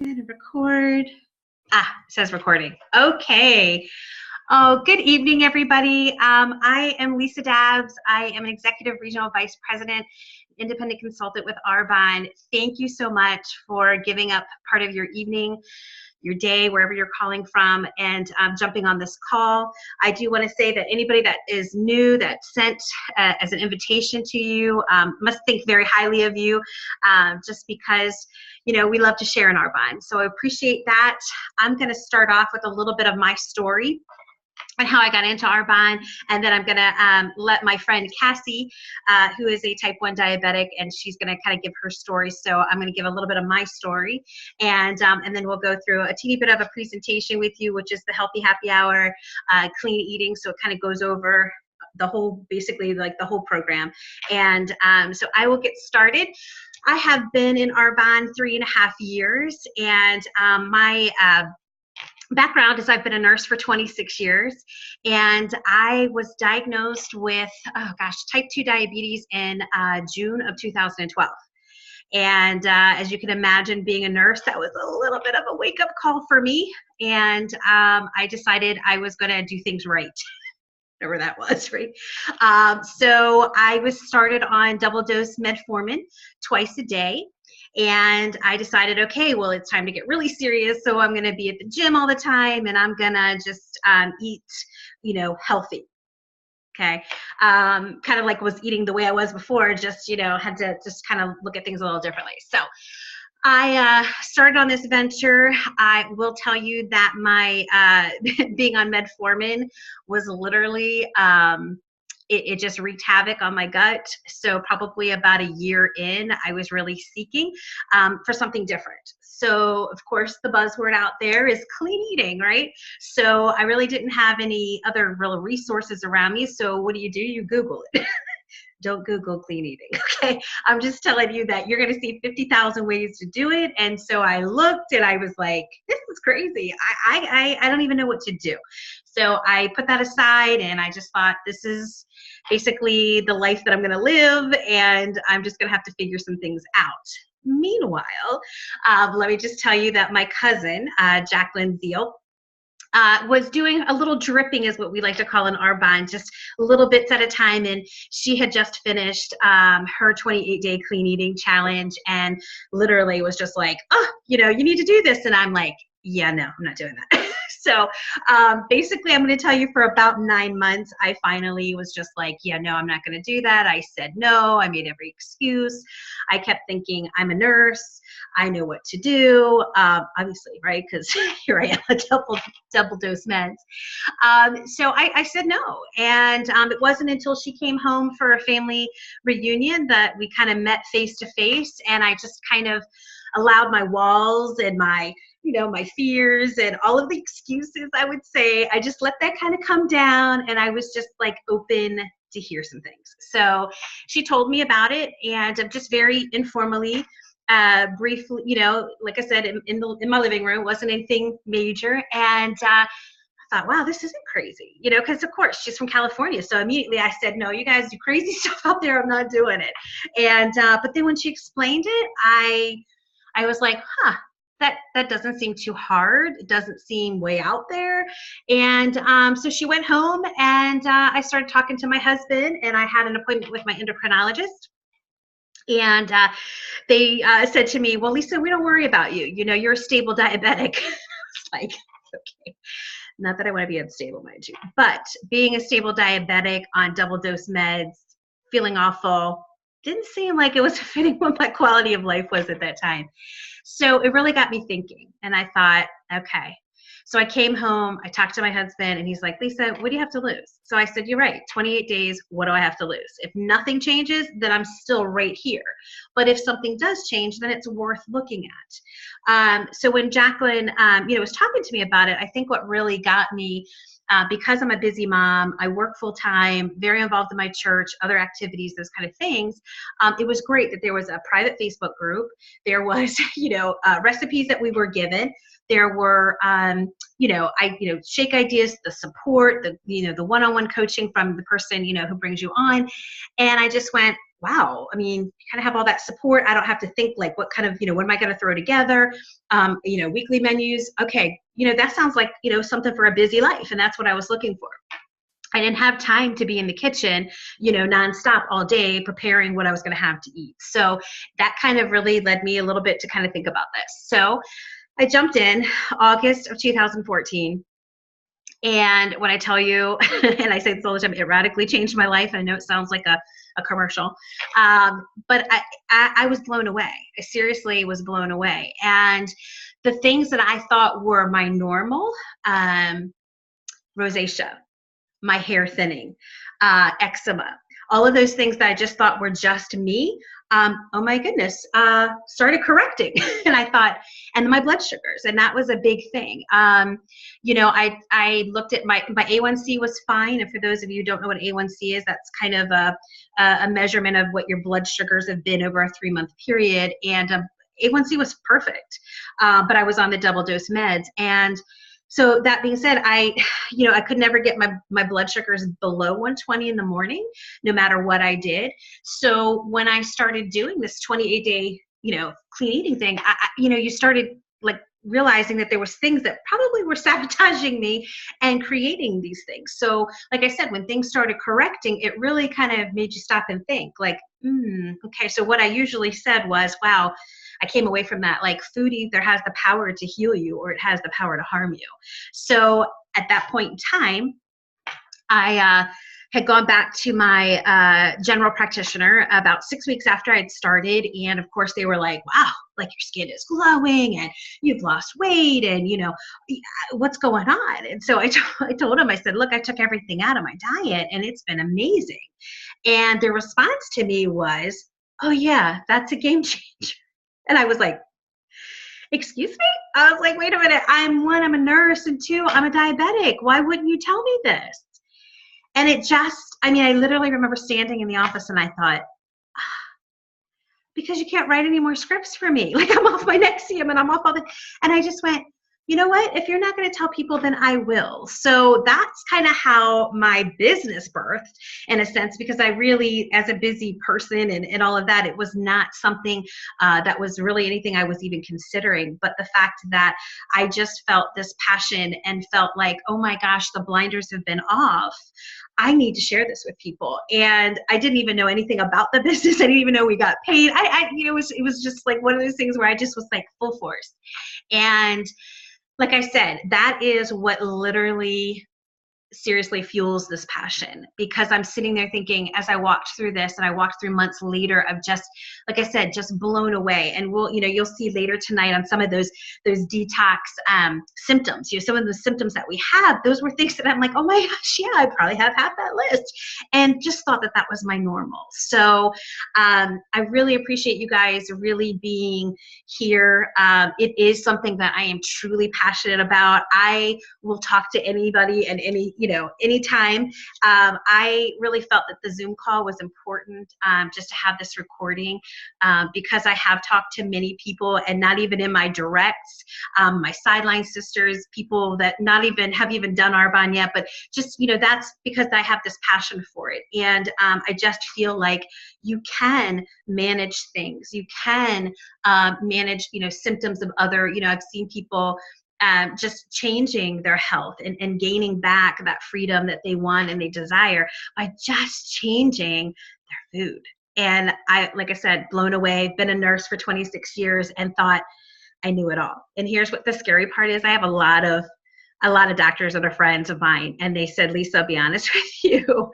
And record. It says recording. Okay. Oh, good evening, everybody. I am Lisa Dabbs. I am an Executive Regional Vice President, Independent Consultant with Arbonne. Thank you so much for giving up part of your evening, your day, wherever you're calling from, and jumping on this call. I do want to say that anybody that is new, that sent as an invitation to you, must think very highly of you, just because, you know, we love to share in Arbonne. So I appreciate that. I'm going to start off with a little bit of my story and how I got into Arbonne, and then I'm gonna let my friend Cassie, who is a type 1 diabetic, and she's gonna kind of give her story. So I'm gonna give a little bit of my story, and then we'll go through a teeny bit of a presentation with you, which is the Healthy Happy Hour, clean eating. So it kind of goes over the whole, basically like the whole program. And so I will get started. I have been in Arbonne 3.5 years, and my background is I've been a nurse for 26 years, and I was diagnosed with, type 2 diabetes in June of 2012. And as you can imagine, being a nurse, that was a little bit of a wake-up call for me. And I decided I was going to do things right. Whatever that was, right? So I was started on double dose metformin twice a day. And I decided, okay, well, it's time to get really serious. So I'm going to be at the gym all the time, and I'm going to just eat, healthy. Okay. Kind of like was eating the way I was before, just, had to just kind of look at things a little differently. So I started on this venture. I will tell you that my being on metformin was literally, it just wreaked havoc on my gut. So probably about a year in, I was really seeking for something different. So of course, the buzzword out there is clean eating, right? So I really didn't have any other real resources around me. So what do? You Google it. Don't Google clean eating, okay? I'm just telling you that you're going to see 50,000 ways to do it. And so I looked and I was like, this is crazy. I don't even know what to do. So I put that aside, and I just thought, this is basically the life that I'm going to live, and I'm just going to have to figure some things out. Meanwhile, let me just tell you that my cousin, Jacqueline Zeal, was doing a little dripping, is what we like to call in Arbonne, just little bits at a time. And she had just finished her 28-day clean eating challenge, and literally was just like, oh, you need to do this. And I'm like, yeah, no, I'm not doing that. So basically, I'm going to tell you, for about 9 months, I finally was just like, yeah, no, I'm not going to do that. I said no. I made every excuse. I kept thinking, I'm a nurse. I know what to do, obviously, right? Because here I am, a double dose meds. So I said no. And it wasn't until she came home for a family reunion that we kind of met face to face. And I just kind of allowed my walls and my fears and all of the excuses, I would say, I just let that kind of come down, and I was just like open to hear some things. So she told me about it, and just very informally, briefly, like I said, in my living room, wasn't anything major. And I thought, wow, this isn't crazy, because of course she's from California. So immediately I said, no, you guys do crazy stuff out there. I'm not doing it. And, but then when she explained it, I was like, that doesn't seem too hard. It doesn't seem way out there. And so she went home, and I started talking to my husband, and I had an appointment with my endocrinologist. And they said to me, well, Lisa, we don't worry about you. You're a stable diabetic. I was like, okay. Not that I want to be unstable, mind you, but being a stable diabetic on double dose meds, feeling awful, didn't seem like it was fitting what my quality of life was at that time. So it really got me thinking, and I thought, okay. So I came home, I talked to my husband, and he's like, Lisa, what do you have to lose? So I said, you're right, 28 days, what do I have to lose? If nothing changes, then I'm still right here. But if something does change, then it's worth looking at. So when Jacqueline, was talking to me about it, I think what really got me, because I'm a busy mom, I work full time, very involved in my church, other activities, those kind of things. It was great that there was a private Facebook group. There was, recipes that we were given. There were, shake ideas, the support, the one-on-one coaching from the person, who brings you on. And I just went, wow, I mean, you kind of have all that support. I don't have to think like, what kind of, what am I going to throw together? Weekly menus. Okay. That sounds like, something for a busy life. And that's what I was looking for. I didn't have time to be in the kitchen, nonstop all day preparing what I was going to have to eat. So that kind of really led me a little bit to kind of think about this. So I jumped in August of 2014. And when I tell you, and I say this all the time, it radically changed my life. I know it sounds like a commercial, but I was blown away. I seriously was blown away. And the things that I thought were my normal, rosacea, my hair thinning, eczema, all of those things that I just thought were just me, oh my goodness, started correcting. And I thought, and my blood sugars, and that was a big thing. I looked at my A1C was fine. And for those of you who don't know what A1C is, that's kind of a measurement of what your blood sugars have been over a 3-month period. And A1C was perfect, but I was on the double dose meds. And so that being said, I could never get my blood sugars below 120 in the morning, no matter what I did. So when I started doing this 28-day, clean eating thing, you started like realizing that there was things that probably were sabotaging me and creating these things. So like I said, when things started correcting, it really kind of made you stop and think like, okay. So what I usually said was, wow, I came away from that like food either has the power to heal you or it has the power to harm you. So at that point in time, I had gone back to my general practitioner about 6 weeks after I'd started. And of course they were like, wow, like your skin is glowing and you've lost weight and, what's going on? And so I told him, I said, look, I took everything out of my diet and it's been amazing. And the response to me was, oh yeah, that's a game changer. And I was like, excuse me? I was like, wait a minute. I'm a nurse, and 2, I'm a diabetic. Why wouldn't you tell me this? And I literally remember standing in the office and I thought, because you can't write any more scripts for me. Like I'm off my Nexium and I'm off all the, and I just went, you know what? If you're not going to tell people, then I will. So that's kind of how my business birthed in a sense, because I really, as a busy person and all of that, it was not something that was really anything I was even considering. But the fact that I just felt this passion and felt like, oh my gosh, the blinders have been off. I need to share this with people. And I didn't even know anything about the business. I didn't even know we got paid. It was just like one of those things where I just was like full force. And like I said, that is what literally seriously fuels this passion, because I'm sitting there thinking as I walked through this and I walked through months later of just, like I said, just blown away. And you'll see later tonight on some of those detox symptoms, some of the symptoms that we have, those were things that I'm like, oh my gosh, yeah, I probably have half that list, and just thought that was my normal. So I really appreciate you guys really being here. It is something that I am truly passionate about. I will talk to anybody and anytime. I really felt that the Zoom call was important, just to have this recording, because I have talked to many people, and not even in my directs, my sideline sisters, people that not even have even done Arbonne yet, but just, that's because I have this passion for it. And I just feel like you can manage things. You can manage, symptoms of other, I've seen people just changing their health and gaining back that freedom that they want and they desire by just changing their food. And like I said, blown away, been a nurse for 26 years and thought I knew it all. And here's what the scary part is. I have a lot of doctors that are friends of mine, and they said, Lisa, I'll be honest with you.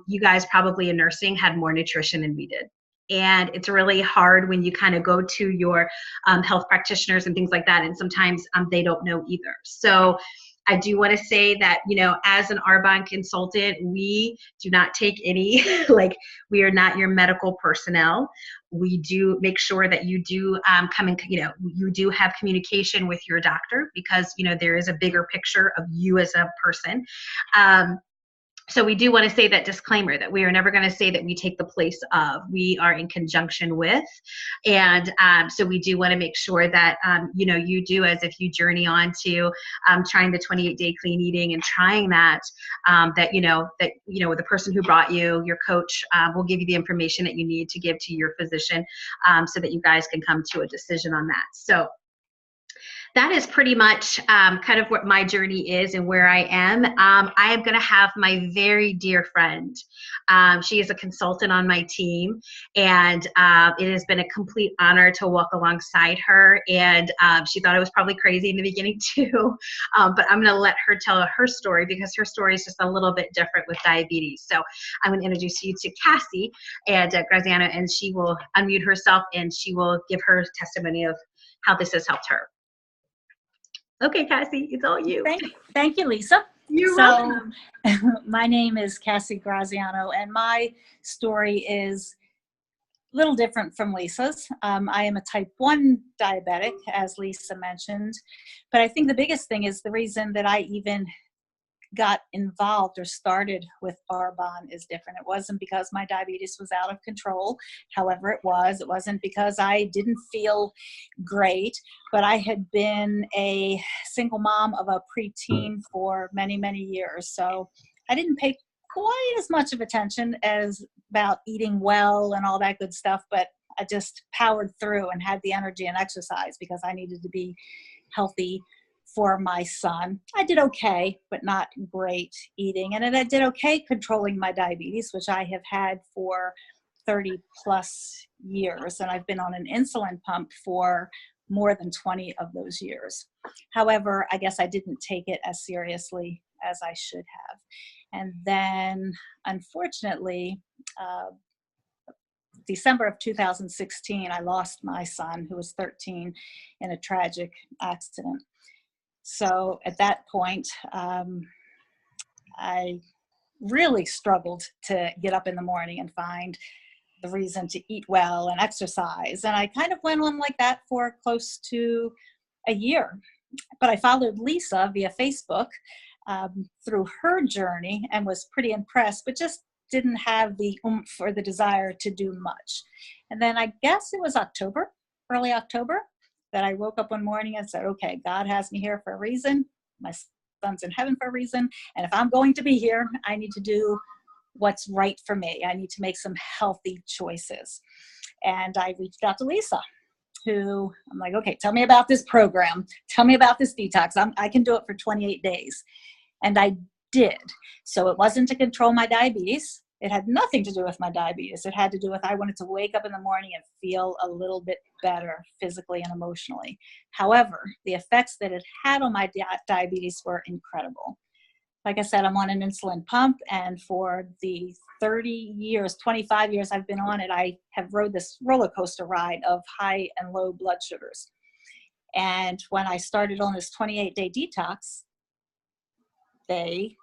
You guys probably in nursing had more nutrition than we did. And it's really hard when you kind of go to your health practitioners and things like that. And sometimes they don't know either. So I do want to say that, as an Arbonne consultant, we do not take any, we are not your medical personnel. We do make sure that you do come and, you do have communication with your doctor, because, there is a bigger picture of you as a person. So we do want to say that disclaimer that we are never going to say that we take the place of. We are in conjunction with, and so we do want to make sure that you do, as if you journey on to trying the 28-day clean eating and trying that, the person who brought you, your coach, will give you the information that you need to give to your physician, so that you guys can come to a decision on that. So that is pretty much kind of what my journey is and where I am. I am going to have my very dear friend. She is a consultant on my team, and it has been a complete honor to walk alongside her. And she thought I was probably crazy in the beginning too, but I'm going to let her tell her story, because her story is just a little bit different with diabetes. So I'm going to introduce you to Cassie and Graziano, and she will unmute herself and she will give her testimony of how this has helped her. Okay, Cassie, it's all you. Thank you, Lisa. You're welcome. My name is Cassie Graziano, and my story is a little different from Lisa's. I am a type 1 diabetic, as Lisa mentioned, but I think the biggest thing is the reason that I even got involved or started with Arbonne is different. It wasn't because my diabetes was out of control. However, it wasn't because I didn't feel great, but I had been a single mom of a preteen for many, many years. So I didn't pay quite as much of attention as about eating well and all that good stuff, but I just powered through and had the energy and exercise because I needed to be healthy for my son. I did okay, but not great eating. And I did okay controlling my diabetes, which I have had for 30 plus years. And I've been on an insulin pump for more than 20 of those years. However, I guess I didn't take it as seriously as I should have. And then, unfortunately, December of 2016, I lost my son, who was 13, in a tragic accident. So at that point, I really struggled to get up in the morning and find the reason to eat well and exercise. And I kind of went on like that for close to a year. But I followed Lisa via Facebook through her journey and was pretty impressed, but just didn't have the oomph or the desire to do much. And then I guess it was early October, that I woke up one morning and said, okay, God has me here for a reason. My son's in heaven for a reason. And if I'm going to be here, I need to do what's right for me. I need to make some healthy choices. And I reached out to Lisa, who I'm like, okay, tell me about this program. Tell me about this detox. I can do it for 28 days. And I did. So it wasn't to control my diabetes. It had nothing to do with my diabetes. It had to do with I wanted to wake up in the morning and feel a little bit better physically and emotionally. However, the effects that it had on my diabetes were incredible. Like I said, I'm on an insulin pump, and for the 25 years I've been on it, I have rode this roller coaster ride of high and low blood sugars. And when I started on this 28-day detox, they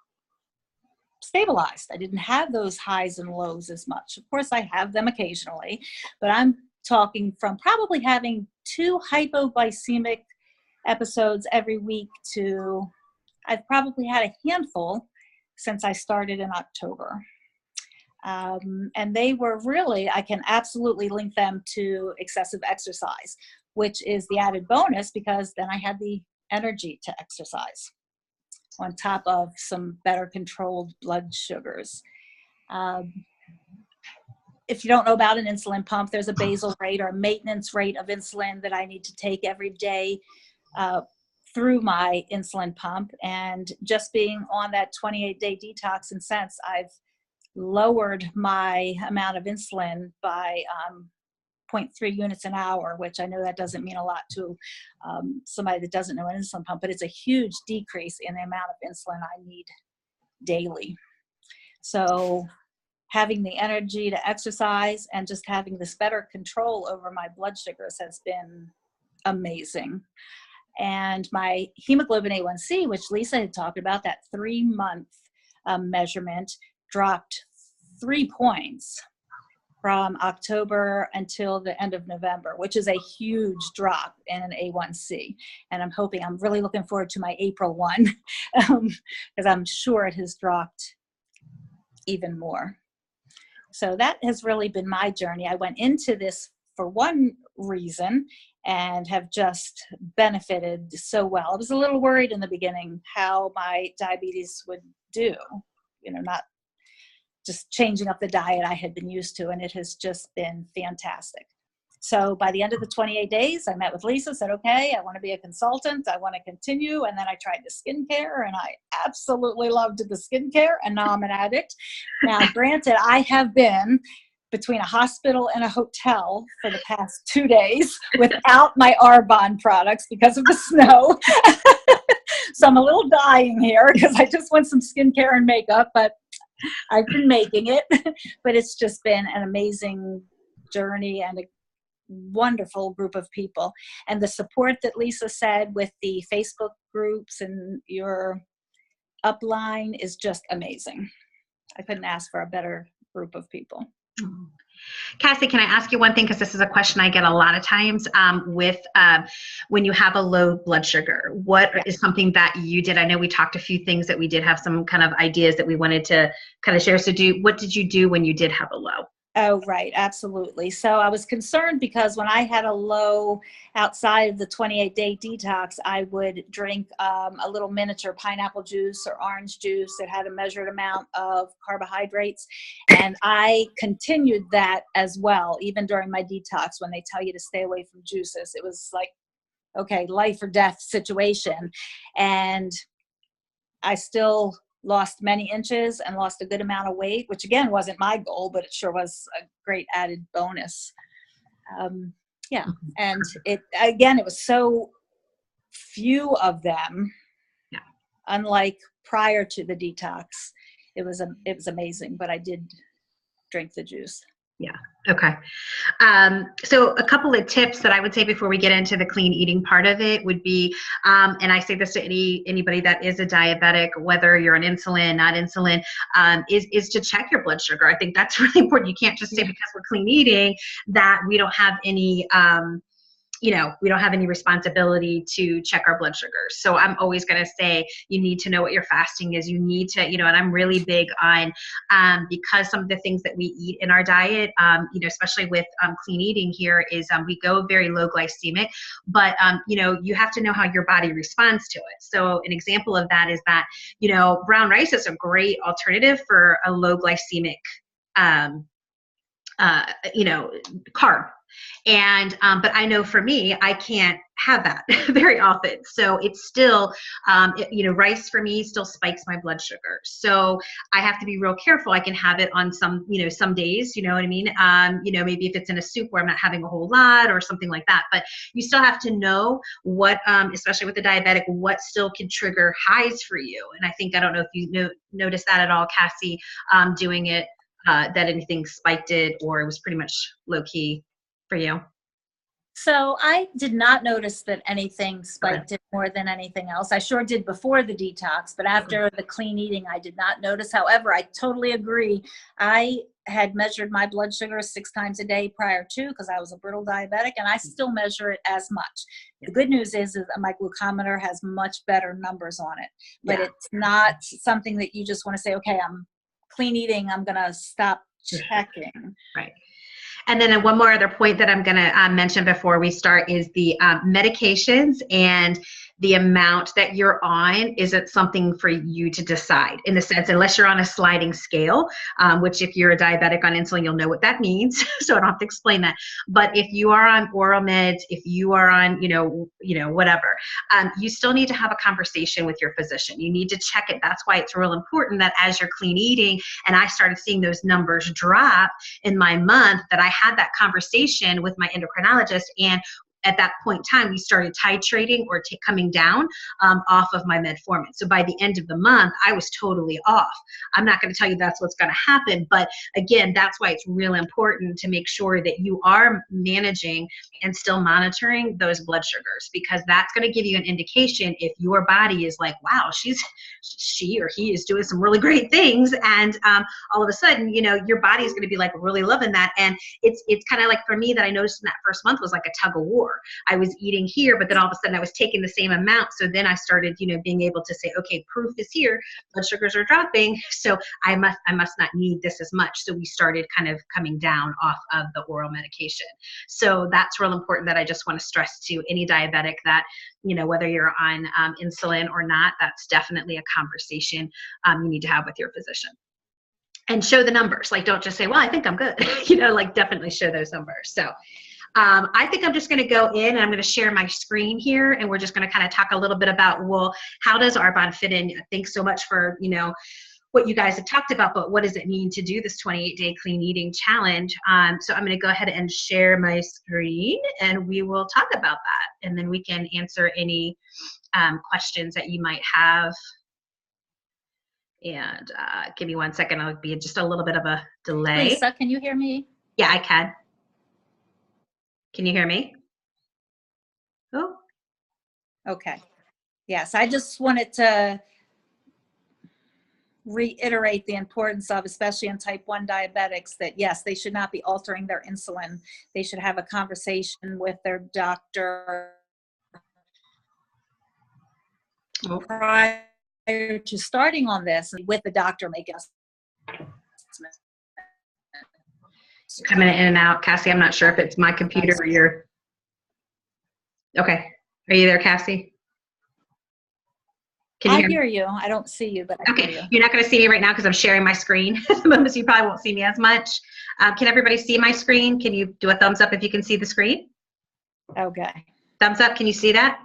stabilized. I didn't have those highs and lows as much. Of course, I have them occasionally, but I'm talking from probably having 2 hypoglycemic episodes every week to I've probably had a handful since I started in October. And they were really, I can absolutely link them to excessive exercise, which is the added bonus because then I had the energy to exercise on top of some better controlled blood sugars. If you don't know about an insulin pump, there's a basal rate or a maintenance rate of insulin that I need to take every day through my insulin pump. And just being on that 28-day detox, in sense, I've lowered my amount of insulin by 0.3 units an hour, which I know that doesn't mean a lot to somebody that doesn't know an insulin pump, but it's a huge decrease in the amount of insulin I need daily. So having the energy to exercise and just having this better control over my blood sugars has been amazing. And my hemoglobin A1C, which Lisa had talked about, that 3-month measurement, dropped 3 points from October until the end of November, which is a huge drop in an A1C. And I'm really looking forward to my April one, because I'm sure it has dropped even more. So that has really been my journey. I went into this for one reason and have just benefited so well. I was a little worried in the beginning how my diabetes would do, not just changing up the diet I had been used to, and it has just been fantastic. So by the end of the 28 days, I met with Lisa, said, okay, I want to be a consultant. I want to continue. And then I tried the skincare, and I absolutely loved the skincare, and now I'm an addict. Now, granted, I have been between a hospital and a hotel for the past 2 days without my Arbonne products because of the snow. So I'm a little dying here because I just want some skincare and makeup, but I've been making it. But it's just been an amazing journey and a wonderful group of people. And the support that Lisa said with the Facebook groups and your upline is just amazing. I couldn't ask for a better group of people. Cassie, can I ask you one thing? Because this is a question I get a lot of times with when you have a low blood sugar. What is something that you did? I know we talked a few things that we did have some kind of ideas that we wanted to kind of share. So what did you do when you did have a low? Oh, right. Absolutely. So I was concerned because when I had a low outside of the 28-day detox, I would drink a little miniature pineapple juice or orange juice that had a measured amount of carbohydrates. And I continued that as well, even during my detox when they tell you to stay away from juices. It was like, okay, life or death situation. And I still lost many inches and lost a good amount of weight, which again wasn't my goal, but it sure was a great added bonus. And it was so few of them. Yeah. Unlike prior to the detox, it was amazing, but I did drink the juice. Yeah. Okay. So a couple of tips that I would say before we get into the clean eating part of it would be, and I say this to anybody that is a diabetic, whether you're on insulin, not insulin, is to check your blood sugar. I think that's really important. You can't just say because we're clean eating that we don't have any, we don't have any responsibility to check our blood sugars. So I'm always going to say you need to know what your fasting is. You need to, and I'm really big on, because some of the things that we eat in our diet, especially with clean eating here is we go very low glycemic, but, you have to know how your body responds to it. So an example of that is that, brown rice is a great alternative for a low glycemic, carb. And, but I know for me, I can't have that very often. So it's still, rice for me still spikes my blood sugar. So I have to be real careful. I can have it on some, some days, you know what I mean? Maybe if it's in a soup where I'm not having a whole lot or something like that, but you still have to know what, especially with the diabetic, what still can trigger highs for you. And I don't know if you noticed that at all, Cassie, doing it, that anything spiked it or it was pretty much low key for you? So I did not notice that anything spiked it more than anything else. I sure did before the detox, but after the clean eating, I did not notice. However, I totally agree. I had measured my blood sugar 6 times a day prior to, because I was a brittle diabetic, and I still measure it as much. The good news is that my glucometer has much better numbers on it, but it's not something that you just want to say, okay, I'm clean eating, I'm going to stop checking. Right. And then one more other point that I'm going to mention before we start is the medications and the amount that you're on isn't something for you to decide in the sense, unless you're on a sliding scale, which if you're a diabetic on insulin, you'll know what that means. So I don't have to explain that. But if you are on oral meds, if you are on, whatever, you still need to have a conversation with your physician. You need to check it. That's why it's real important that as you're clean eating, and I started seeing those numbers drop in my month, that I had that conversation with my endocrinologist, and at that point in time, we started titrating or coming down off of my metformin. So by the end of the month, I was totally off. I'm not going to tell you that's what's going to happen, but again, that's why it's really important to make sure that you are managing and still monitoring those blood sugars, because that's going to give you an indication if your body is like, wow, she or he is doing some really great things, and all of a sudden, your body is going to be like really loving that. And it's kind of like for me that I noticed in that first month was like a tug of war. over. I was eating here, but then all of a sudden I was taking the same amount. So then I started, being able to say, okay, proof is here, blood sugars are dropping, so I must not need this as much. So we started kind of coming down off of the oral medication. So that's real important, that I just want to stress to any diabetic that, whether you're on insulin or not, that's definitely a conversation you need to have with your physician. And show the numbers. Like, don't just say, well, I think I'm good. Definitely show those numbers. So I think I'm just going to go in and I'm going to share my screen here, and we're just going to kind of talk a little bit about, well, how does Arbonne fit in? Thanks so much for, what you guys have talked about, but what does it mean to do this 28-day clean eating challenge? So I'm going to go ahead and share my screen, and we will talk about that. And then we can answer any questions that you might have. And give me 1 second. It'll be just a little bit of a delay. Lisa, can you hear me? Yeah, I can. Can you hear me? Oh. Okay. Yes, I just wanted to reiterate the importance of, especially in type 1 diabetics, that yes, they should not be altering their insulin. They should have a conversation with their doctor prior to starting on this, and with the doctor make us. Coming in and out, Cassie. I'm not sure if it's my computer or your. Okay, are you there, Cassie? Can you hear you? I don't see you, but I okay. hear you. You're not going to see me right now because I'm sharing my screen at the moment, so you probably won't see me as much. Can everybody see my screen? Can you do a thumbs up if you can see the screen? Okay. Thumbs up. Can you see that?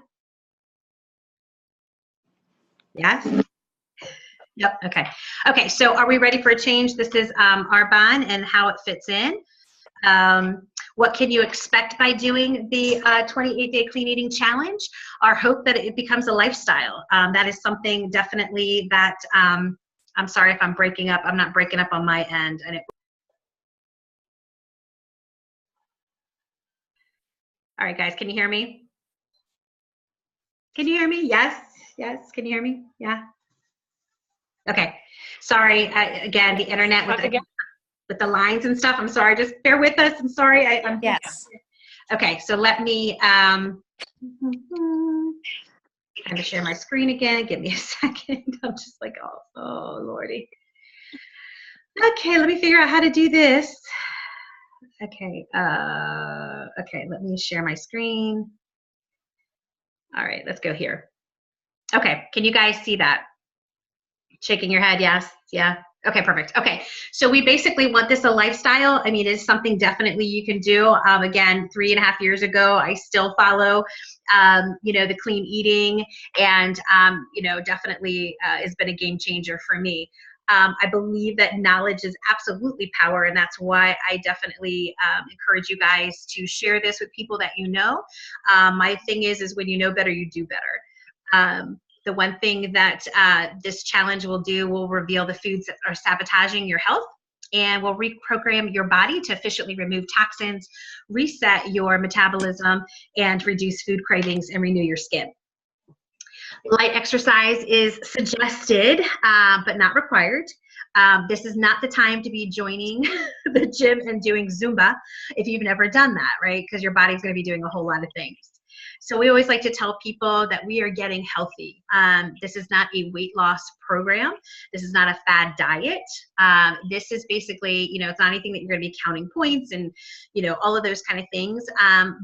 Yes. Yep. Okay. Okay. So are we ready for a change? This is Arbonne and how it fits in. What can you expect by doing the 28-day clean eating challenge? Our hope that it becomes a lifestyle. That is something definitely that, I'm sorry if I'm breaking up. I'm not breaking up on my end. And all right, guys, can you hear me? Can you hear me? Yes. Yes. Can you hear me? Yeah. Okay. Sorry. Again, the internet with the lines and stuff. I'm sorry. Just bear with us. I'm sorry. I'm yes. Okay. So let me kind of share my screen again. Give me a second. I'm just like, oh Lordy. Okay. Let me figure out how to do this. Okay. Okay. Let me share my screen. All right. Let's go here. Okay. Can you guys see that? Shaking your head, yes, yeah. Okay, perfect. Okay, so we basically want this a lifestyle. I mean, it's something definitely you can do. Again, 3.5 years ago, I still follow, the clean eating, and definitely has been a game changer for me. I believe that knowledge is absolutely power, and that's why I definitely encourage you guys to share this with people that you know. My thing is when you know better, you do better. The one thing that this challenge will do will reveal the foods that are sabotaging your health, and will reprogram your body to efficiently remove toxins, reset your metabolism, and reduce food cravings and renew your skin. Light exercise is suggested, but not required. This is not the time to be joining the gym and doing Zumba if you've never done that, right? Because your body's going to be doing a whole lot of things. So we always like to tell people that we are getting healthy. This is not a weight loss program. This is not a fad diet. This is basically, it's not anything that you're going to be counting points and, all of those kind of things.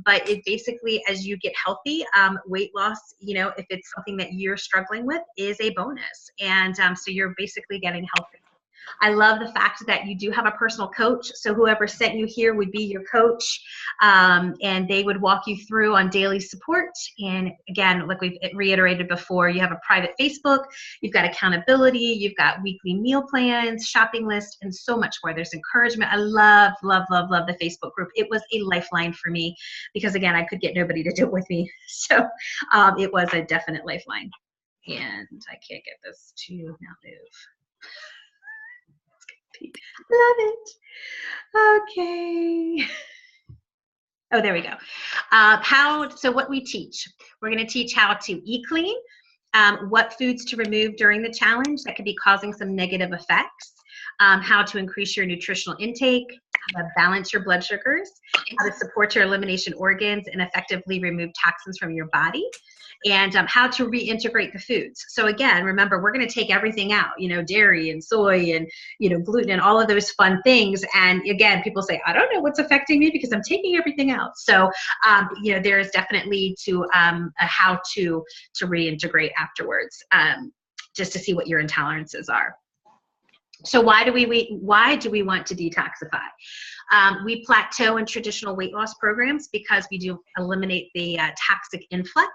But it basically, as you get healthy, weight loss, if it's something that you're struggling with, is a bonus. And so you're basically getting healthy. I love the fact that you do have a personal coach. So whoever sent you here would be your coach, and they would walk you through on daily support. And again, like we've reiterated before, you have a private Facebook, you've got accountability, you've got weekly meal plans, shopping list, and so much more. There's encouragement. I love, love, love, love the Facebook group. It was a lifeline for me because, again, I could get nobody to do it with me. So it was a definite lifeline. And I can't get this to now move. Love it. Okay. Oh, there we go. So what we teach, we're going to teach how to eat clean, what foods to remove during the challenge that could be causing some negative effects, how to increase your nutritional intake, how to balance your blood sugars, how to support your elimination organs and effectively remove toxins from your body, and how to reintegrate the foods. So again, remember, we're going to take everything out, dairy and soy and, gluten and all of those fun things. And again, people say, I don't know what's affecting me because I'm taking everything out. So, there is definitely a how to reintegrate afterwards, just to see what your intolerances are. So why do we want to detoxify? We plateau in traditional weight loss programs because we do eliminate the toxic influx.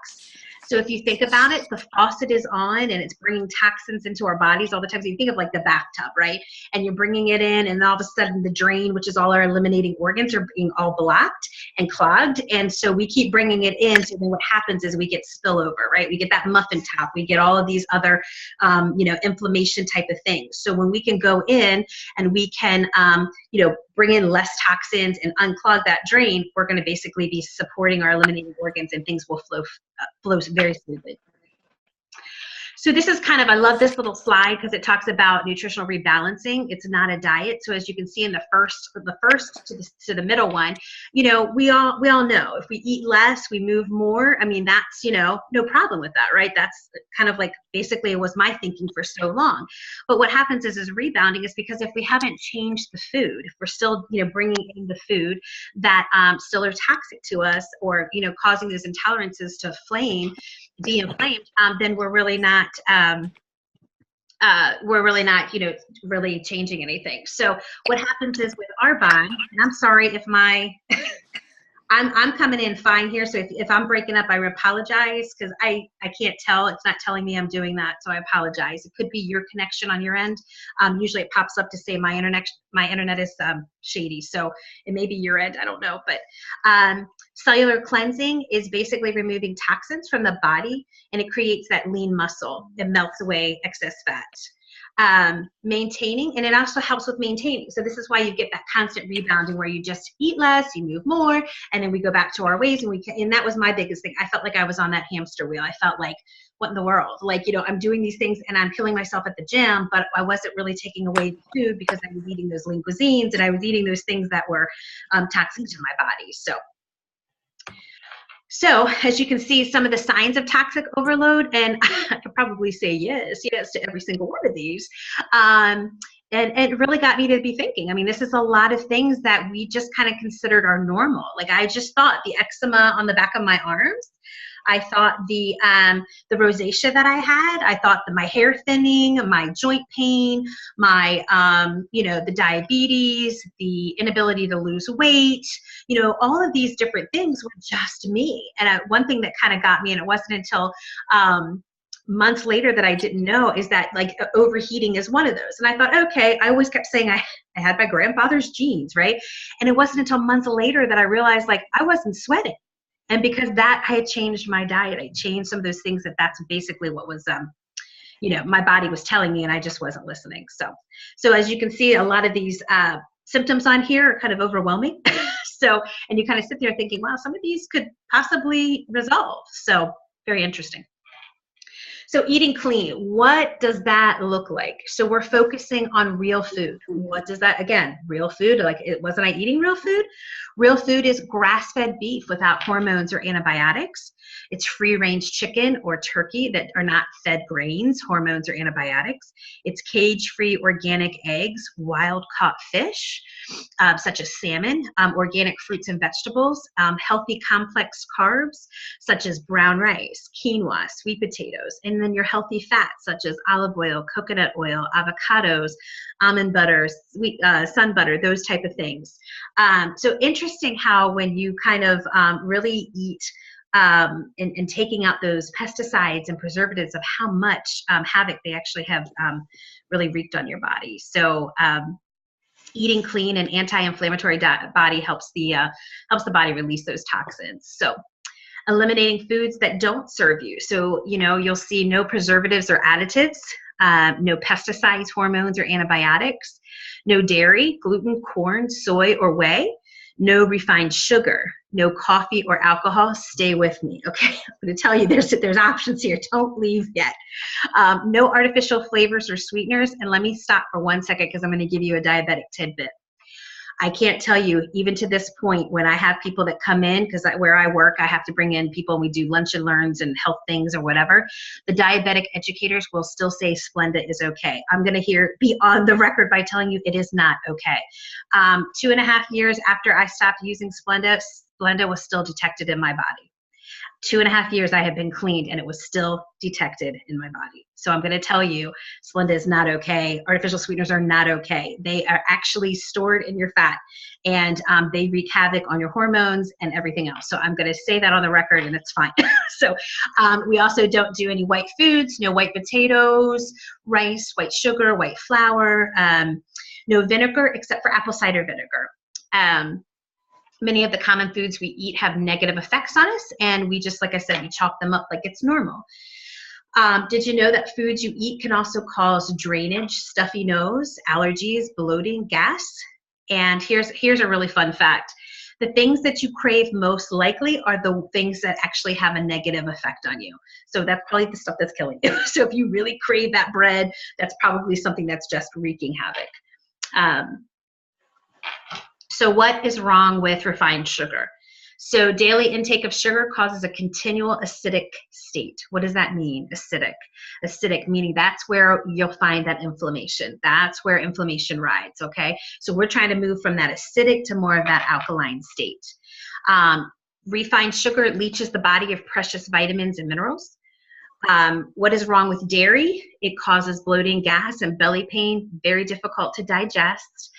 So if you think about it, the faucet is on and it's bringing toxins into our bodies all the time. So you think of like the bathtub, right? And you're bringing it in, and all of a sudden the drain, which is all our eliminating organs, are being all blocked and clogged. And so we keep bringing it in. So then what happens is we get spillover, right? We get that muffin top. We get all of these other, inflammation type of things. So when we can go in and we can, bring in less toxins and unclog that drain, we're going to basically be supporting our eliminating organs, and things will flow very smoothly. So this is I love this little slide because it talks about nutritional rebalancing. It's not a diet. So as you can see in the first to the middle one, we all know if we eat less, we move more. I mean, that's, no problem with that, right? That's kind of like basically was my thinking for so long. But what happens is rebounding is because if we haven't changed the food, if we're still, bringing in the food that still are toxic to us, or, causing those intolerances to be inflamed, then we're really not really changing anything. So what happens is with Arbonne, and I'm sorry if I'm coming in fine here. So if I'm breaking up, I apologize because I can't tell. It's not telling me I'm doing that. So I apologize. It could be your connection on your end. Usually it pops up to say my internet is shady. So it may be your end. I don't know. But cellular cleansing is basically removing toxins from the body, and it creates that lean muscle. It melts away excess fat. Maintaining, and it also helps with maintaining. So this is why you get that constant rebounding where you just eat less, you move more, and then we go back to our ways, and that was my biggest thing. I felt like I was on that hamster wheel. I felt like, what in the world? Like, I'm doing these things and I'm killing myself at the gym, but I wasn't really taking away the food because I was eating those lean cuisines and I was eating those things that were toxic to my body. So as you can see, some of the signs of toxic overload, and I could probably say yes to every single one of these. And it really got me to be thinking, I mean, this is a lot of things that we just kind of considered are normal. Like I just thought the eczema on the back of my arms, I thought the rosacea that I had, I thought my hair thinning, my joint pain, my, the diabetes, the inability to lose weight, all of these different things were just me. And one thing that kind of got me, and it wasn't until months later that I didn't know, is that like overheating is one of those. And I thought, okay, I always kept saying I had my grandfather's genes, right? And it wasn't until months later that I realized like I wasn't sweating. And because that I had changed my diet, I changed some of those things that's basically what was, my body was telling me, and I just wasn't listening. So as you can see, a lot of these symptoms on here are kind of overwhelming. And you kind of sit there thinking, wow, some of these could possibly resolve. So very interesting. So eating clean, what does that look like? So we're focusing on real food. What does that, again, real food, like wasn't I eating real food? Real food is grass-fed beef without hormones or antibiotics. It's free-range chicken or turkey that are not fed grains, hormones, or antibiotics. It's cage-free organic eggs, wild-caught fish, such as salmon, organic fruits and vegetables, healthy complex carbs, such as brown rice, quinoa, sweet potatoes, and then your healthy fats, such as olive oil, coconut oil, avocados, almond butter, sweet sun butter, those type of things. So interesting how when you kind of really eat and taking out those pesticides and preservatives, of how much havoc they actually have really wreaked on your body. So eating clean and anti-inflammatory body helps the body release those toxins. So eliminating foods that don't serve you. So, you'll see no preservatives or additives, no pesticides, hormones, or antibiotics, no dairy, gluten, corn, soy, or whey, no refined sugar, no coffee or alcohol. Stay with me, okay? I'm going to tell you there's options here. Don't leave yet. No artificial flavors or sweeteners. And let me stop for 1 second because I'm going to give you a diabetic tidbit. I can't tell you, even to this point, when I have people that come in, because where I work, I have to bring in people and we do lunch and learns and health things or whatever. The diabetic educators will still say Splenda is okay. I'm going to be on the record by telling you it is not okay. 2.5 years after I stopped using Splenda, Splenda was still detected in my body. 2.5 years I had been cleaned and it was still detected in my body. So I'm going to tell you, Splenda is not okay. Artificial sweeteners are not okay. They are actually stored in your fat, and they wreak havoc on your hormones and everything else. So I'm going to say that on the record, and it's fine. So we also don't do any white foods, no white potatoes, rice, white sugar, white flour, no vinegar except for apple cider vinegar. Many of the common foods we eat have negative effects on us, and we just, like I said, we chalk them up like it's normal. Did you know that foods you eat can also cause drainage, stuffy nose, allergies, bloating, gas? And here's a really fun fact. The things that you crave most likely are the things that actually have a negative effect on you. So that's probably the stuff that's killing you. So if you really crave that bread, that's probably something that's just wreaking havoc. So what is wrong with refined sugar? So daily intake of sugar causes a continual acidic state. What does that mean, acidic? Acidic meaning that's where you'll find that inflammation. That's where inflammation rides, okay? So we're trying to move from that acidic to more of that alkaline state. Refined sugar leaches the body of precious vitamins and minerals. What is wrong with dairy? It causes bloating, gas, and belly pain, very difficult to digest.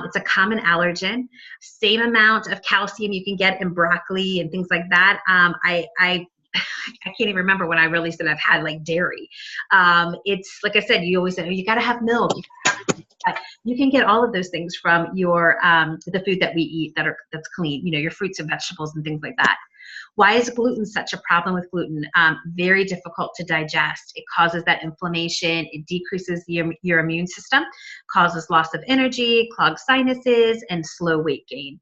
It's a common allergen. Same amount of calcium you can get in broccoli and things like that. I can't even remember when I really said I've had like dairy. It's like I said, you always say, oh, you got to have milk. You can get all of those things from your the food that we eat that's clean. You know, your fruits and vegetables and things like that. Why is gluten such a problem with gluten? Very difficult to digest. It causes that inflammation. It decreases your immune system, causes loss of energy, clogged sinuses, and slow weight gain.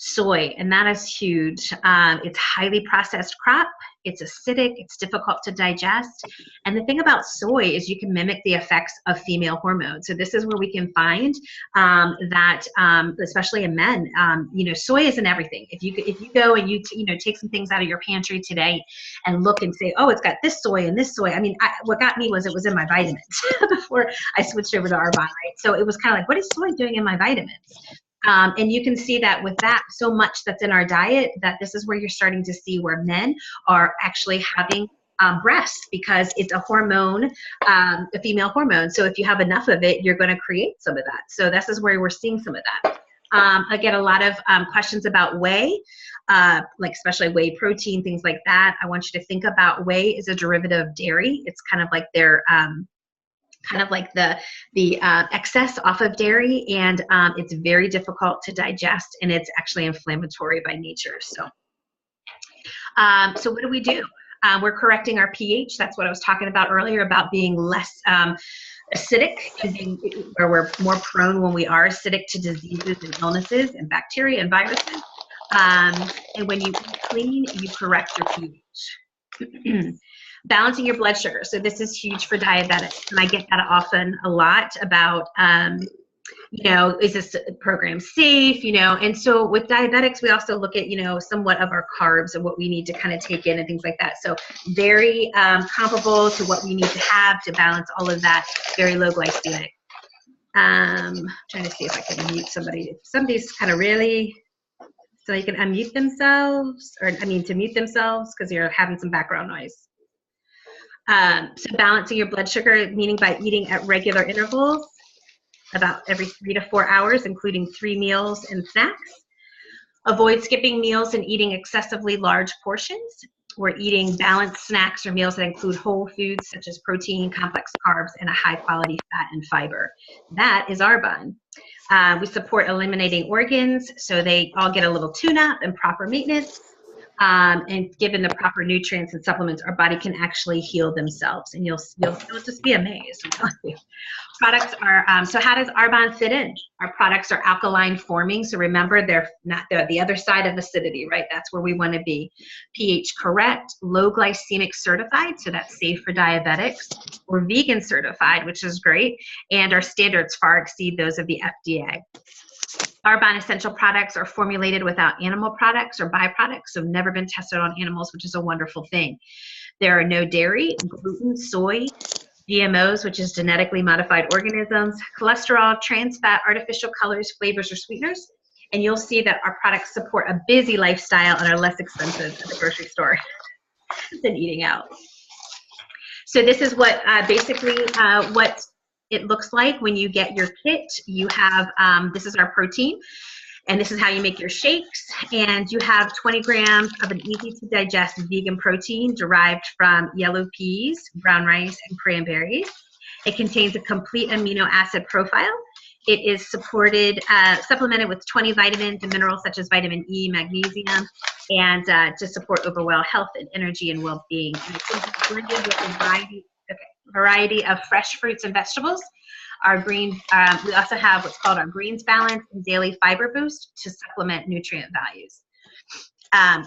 Soy, and that is huge. It's highly processed crop. It's acidic. It's difficult to digest. And the thing about soy is you can mimic the effects of female hormones. So this is where we can find that, especially in men, you know, soy is in everything. If you go and you take some things out of your pantry today and look and say, oh, it's got this soy and this soy. I mean, what got me was it was in my vitamins before I switched over to Arbonne, right? So it was kind of like, what is soy doing in my vitamins? And you can see that with that so much that's in our diet, that this is where you're starting to see where men are actually having breasts, because it's a hormone, a female hormone. So if you have enough of it, you're going to create some of that. So this is where we're seeing some of that. I get a lot of questions about whey, like especially whey protein, things like that. I want you to think about whey as a derivative of dairy. It's kind of like their the excess off of dairy, and it's very difficult to digest, and it's actually inflammatory by nature. So what do we do? We're correcting our pH. That's what I was talking about earlier, about being less acidic, and where we're more prone when we are acidic to diseases and illnesses and bacteria and viruses. And when you eat clean, you correct your pH. Balancing your blood sugar. So this is huge for diabetics. And I get that often a lot about, you know, is this program safe, you know? And so with diabetics, we also look at, you know, somewhat of our carbs and what we need to kind of take in and things like that. So very comparable to what we need to have to balance all of that, very low glycemic. Trying to see if I can mute somebody. If somebody's kind of really, so you can unmute themselves, or I mean to mute themselves because you're having some background noise. So balancing your blood sugar, meaning by eating at regular intervals, about every 3 to 4 hours, including 3 meals and snacks. Avoid skipping meals and eating excessively large portions. We're eating balanced snacks or meals that include whole foods such as protein, complex carbs, and a high quality fat and fiber. That is Arbonne. We support eliminating organs, so they all get a little tune-up and proper maintenance. And given the proper nutrients and supplements, our body can actually heal themselves, and you'll just be amazed. I'm telling you. Products are, so how does Arbonne fit in? Our products are alkaline forming, so remember they're not the other side of acidity, right? That's where we want to be. pH correct, low glycemic certified, so that's safe for diabetics. We're vegan certified, which is great, and our standards far exceed those of the FDA. Arbonne essential products are formulated without animal products or byproducts, so never been tested on animals, which is a wonderful thing. There are no dairy, gluten, soy, GMOs, which is genetically modified organisms, cholesterol, trans fat, artificial colors, flavors, or sweeteners. And you'll see that our products support a busy lifestyle and are less expensive at the grocery store than eating out. So this is what what it looks like when you get your kit. You have, this is our protein, and this is how you make your shakes. And you have 20 grams of an easy to digest vegan protein derived from yellow peas, brown rice, and cranberries. It contains a complete amino acid profile. It is supplemented with 20 vitamins and minerals such as vitamin E, magnesium, and to support overall health and energy and well-being. And it's blended with a variety of fresh fruits and vegetables. Our green, we also have what's called our greens balance and daily fiber boost to supplement nutrient values.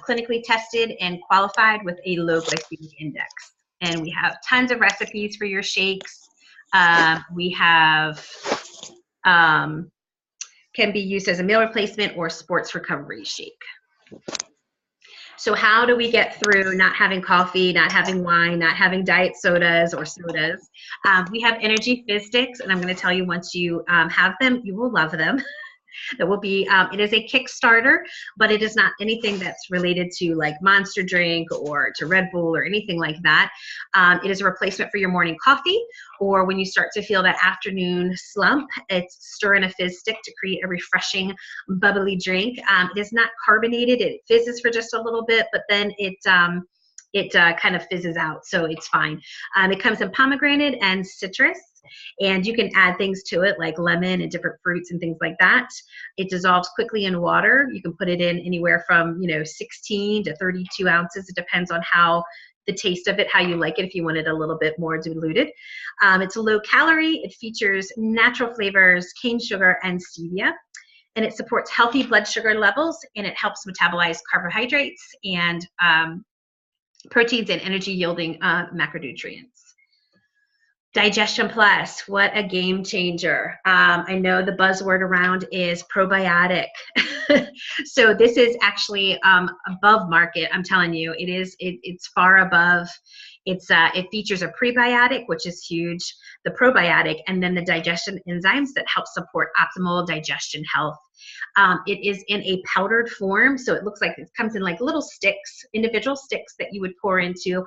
Clinically tested and qualified with a low glycemic index. And we have tons of recipes for your shakes. We have, can be used as a meal replacement or sports recovery shake. So how do we get through not having coffee, not having wine, not having diet sodas or sodas? We have energy fizz sticks, and I'm going to tell you, once you have them, you will love them. That will be, it is a Kickstarter, but it is not anything that's related to like Monster drink or to Red Bull or anything like that. It is a replacement for your morning coffee, or when you start to feel that afternoon slump, it's stir in a fizz stick to create a refreshing, bubbly drink. It is not carbonated. It fizzes for just a little bit, but then it kind of fizzes out, so it's fine. It comes in pomegranate and citrus, and you can add things to it like lemon and different fruits and things like that. It dissolves quickly in water. You can put it in anywhere from 16 to 32 ounces. It depends on how the taste of it, how you like it, if you want it a little bit more diluted. It's low calorie. It features natural flavors, cane sugar, and stevia. And it supports healthy blood sugar levels, and it helps metabolize carbohydrates and proteins and energy yielding macronutrients. Digestion Plus, what a game changer. I know the buzzword around is probiotic. So this is actually above market. I'm telling you, it's far above. It features a prebiotic, which is huge, the probiotic, and then the digestion enzymes that help support optimal digestion health. It is in a powdered form, so it looks like it comes in like little sticks, individual sticks that you would pour into.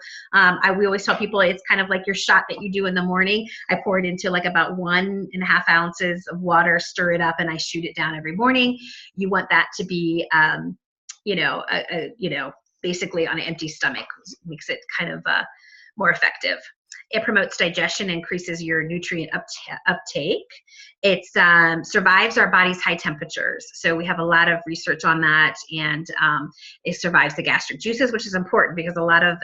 We always tell people it's kind of like your shot that you do in the morning. I pour it into like about 1.5 ounces of water, stir it up, and I shoot it down every morning. You want that to be, basically on an empty stomach, makes it kind of more effective. It promotes digestion, increases your nutrient uptake. It survives our body's high temperatures. So we have a lot of research on that, and it survives the gastric juices, which is important because a lot of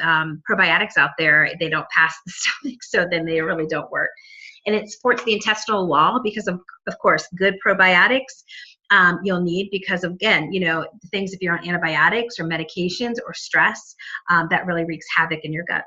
probiotics out there, they don't pass the stomach, so then they really don't work. And it supports the intestinal wall because of course, good probiotics you'll need because of, again, things if you're on antibiotics or medications or stress, that really wreaks havoc in your gut.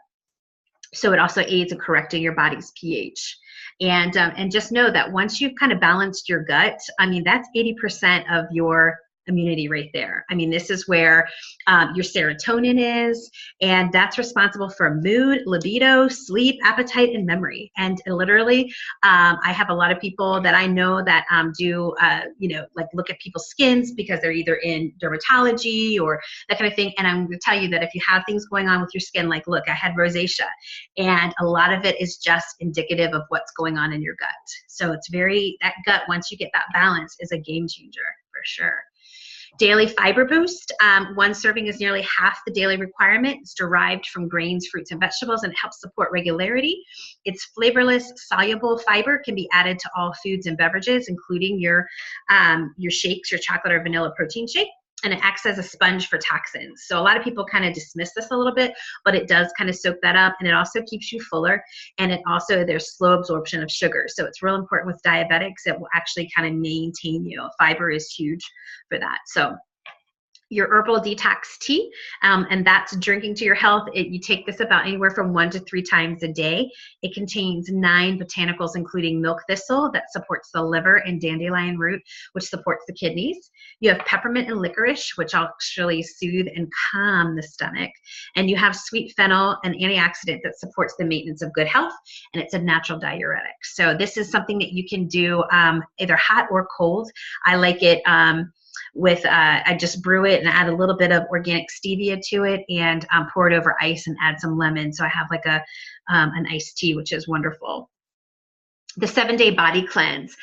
So it also aids in correcting your body's pH. And just know that once you've kind of balanced your gut, I mean, that's 80% of your immunity right there. I mean, this is where your serotonin is, and that's responsible for mood, libido, sleep, appetite, and memory. And literally, I have a lot of people that I know that do, like look at people's skins because they're either in dermatology or that kind of thing. And I'm going to tell you that if you have things going on with your skin, like, look, I had rosacea, and a lot of it is just indicative of what's going on in your gut. So it's that gut, once you get that balance, is a game changer for sure. Daily fiber boost. One serving is nearly half the daily requirement. It's derived from grains, fruits, and vegetables, and it helps support regularity. It's flavorless, soluble fiber, can be added to all foods and beverages, including your shakes, your chocolate or vanilla protein shake. And it acts as a sponge for toxins. So a lot of people kind of dismiss this a little bit, but it does kind of soak that up, and it also keeps you fuller, and there's slow absorption of sugar. So it's real important with diabetics. It will actually kind of maintain you. Fiber is huge for that. So your herbal detox tea, and that's drinking to your health. You take this about anywhere from 1 to 3 times a day. It contains 9 botanicals, including milk thistle that supports the liver, and dandelion root, which supports the kidneys. You have peppermint and licorice, which actually soothe and calm the stomach. And you have sweet fennel, an antioxidant that supports the maintenance of good health, and it's a natural diuretic. So this is something that you can do either hot or cold. I like it with I just brew it and add a little bit of organic stevia to it, and pour it over ice and add some lemon. So I have like an iced tea, which is wonderful. The 7-day body cleanse.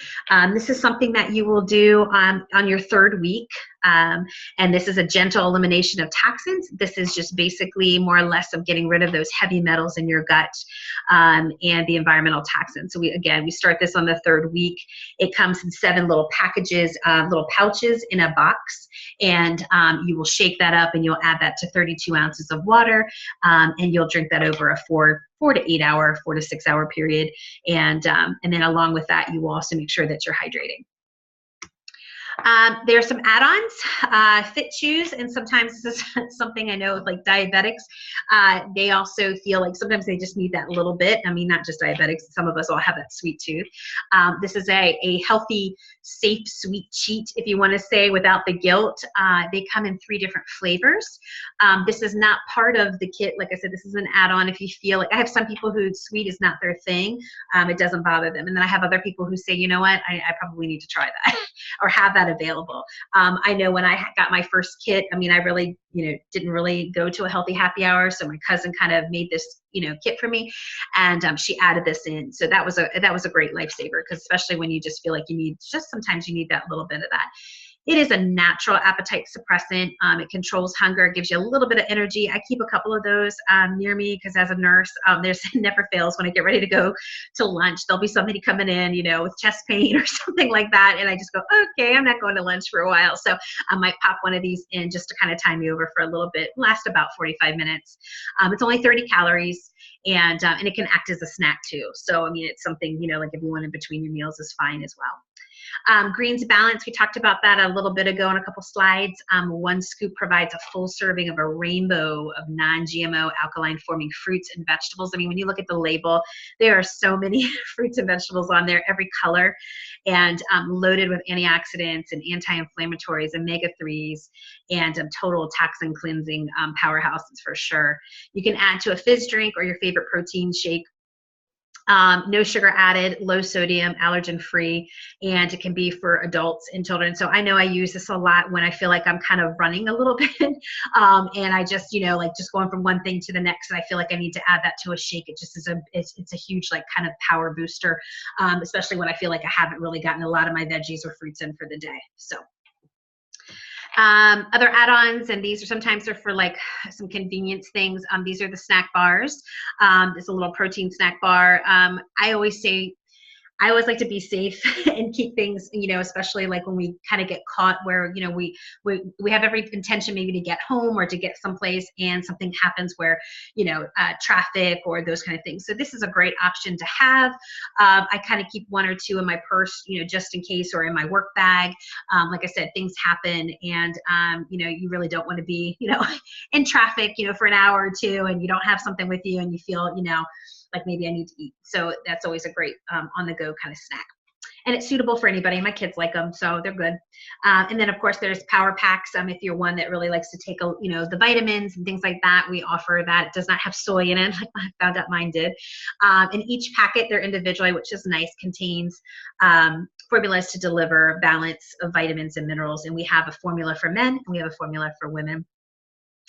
This is something that you will do on your 3rd week. And this is a gentle elimination of toxins. This is just basically more or less of getting rid of those heavy metals in your gut and the environmental toxins. So we start this on the 3rd week. It comes in 7 little packages, little pouches in a box. And you will shake that up, and you'll add that to 32 ounces of water. And you'll drink that over a 4 to 8 hour, 4 to 6 hour period. And then along with that, you will also make sure that you're hydrating. There are some add-ons, fit shoes, and sometimes this is something I know with like diabetics. They also feel like sometimes they just need that little bit. I mean, not just diabetics. Some of us all have that sweet tooth. This is a healthy, safe, sweet cheat, if you want to say, without the guilt. They come in 3 different flavors. This is not part of the kit. Like I said, this is an add-on. If you feel like, I have some people who sweet is not their thing. It doesn't bother them. And then I have other people who say, you know what, I probably need to try that or have that available. I know when I got my first kit, I mean, I really, didn't really go to a healthy happy hour. So my cousin kind of made this, kit for me, and she added this in. So that was a great lifesaver, because especially when you just feel like sometimes you need that little bit of that. It is a natural appetite suppressant. It controls hunger. It gives you a little bit of energy. I keep a couple of those near me because as a nurse, there's never fails when I get ready to go to lunch. There'll be somebody coming in, with chest pain or something like that. And I just go, okay, I'm not going to lunch for a while. So I might pop one of these in just to kind of time me over for a little bit. Last about 45 minutes. It's only 30 calories. And it can act as a snack too. So, I mean, it's something, like if you want in between your meals is fine as well. Greens Balance, we talked about that a little bit ago on a couple slides. 1 scoop provides a full serving of a rainbow of non-GMO alkaline forming fruits and vegetables. I mean, when you look at the label, there are so many fruits and vegetables on there, every color, and loaded with antioxidants and anti-inflammatories, omega-3s, and total toxin cleansing powerhouses for sure. You can add to a fizz drink or your favorite protein shake. No sugar added, low sodium, allergen free, and it can be for adults and children. So I know I use this a lot when I feel like I'm kind of running a little bit, and I just, like just going from one thing to the next, and I feel like I need to add that to a shake. It just is it's a huge like kind of power booster, especially when I feel like I haven't really gotten a lot of my veggies or fruits in for the day. So. Other add-ons, and these are sometimes they're for like some convenience things. These are the snack bars. It's a little protein snack bar. I always like to be safe and keep things, especially like when we kind of get caught where, we have every intention maybe to get home or to get someplace and something happens where, traffic or those kind of things. So this is a great option to have. I kind of keep 1 or 2 in my purse, just in case, or in my work bag. Like I said, things happen, and, you really don't want to be, in traffic, for an hour or 2, and you don't have something with you and you feel, like maybe I need to eat. So that's always a great on-the-go kind of snack. And it's suitable for anybody. My kids like them, so they're good. And then, of course, there's power packs. If you're one that really likes to take, the vitamins and things like that, we offer that. It does not have soy in it. I found out mine did. And each packet, they're individually, which is nice, contains formulas to deliver balance of vitamins and minerals. And we have a formula for men, and we have a formula for women.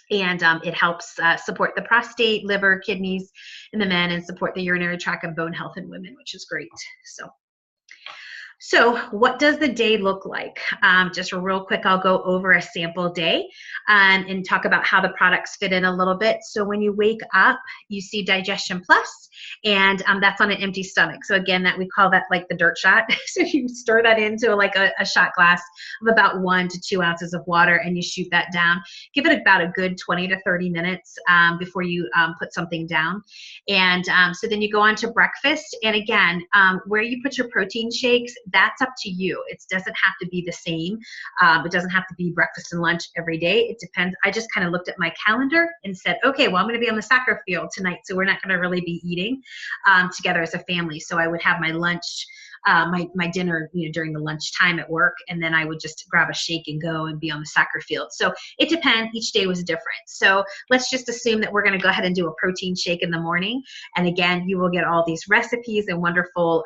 And it helps support the prostate, liver, kidneys in the men, and support the urinary tract and bone health in women, which is great. So what does the day look like? Just real quick, I'll go over a sample day and talk about how the products fit in a little bit. So when you wake up, you see Digestion Plus. And that's on an empty stomach. So again, that we call that like the dirt shot. So you stir that into like a shot glass of about 1 to 2 ounces of water, and you shoot that down. Give it about a good 20 to 30 minutes before you put something down. And so then you go on to breakfast. And again, where you put your protein shakes, that's up to you. It doesn't have to be the same. It doesn't have to be breakfast and lunch every day. It depends. I just kind of looked at my calendar and said, okay, well, I'm going to be on the soccer field tonight, so we're not going to really be eating together as a family. So I would have my lunch, my dinner, during the lunch time at work, and then I would just grab a shake and go and be on the soccer field. So it depends. Each day was different. So let's just assume that we're going to go ahead and do a protein shake in the morning. And again, you will get all these recipes and wonderful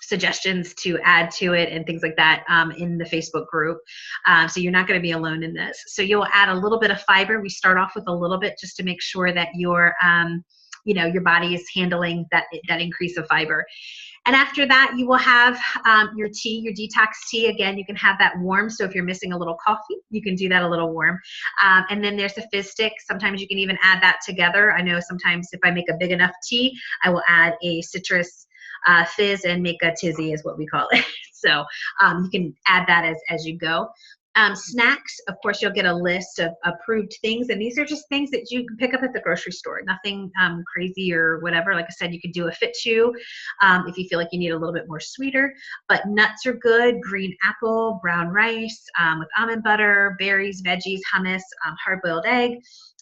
suggestions to add to it and things like that in the Facebook group. So you're not going to be alone in this. So you'll add a little bit of fiber. We start off with a little bit just to make sure that your body is handling that increase of fiber. And after that, you will have your tea, your detox tea. Again, you can have that warm. So if you're missing a little coffee, you can do that a little warm. And then there's a fizz stick. Sometimes you can even add that together. I know sometimes if I make a big enough tea, I will add a citrus fizz and make a tizzy is what we call it. So you can add that as you go. Snacks, of course, you'll get a list of approved things, and these are just things that you can pick up at the grocery store. Nothing crazy or whatever. Like I said, you could do a fit chew if you feel like you need a little bit more sweeter. But nuts are good. Green apple, brown rice with almond butter, berries, veggies, hummus, hard-boiled egg,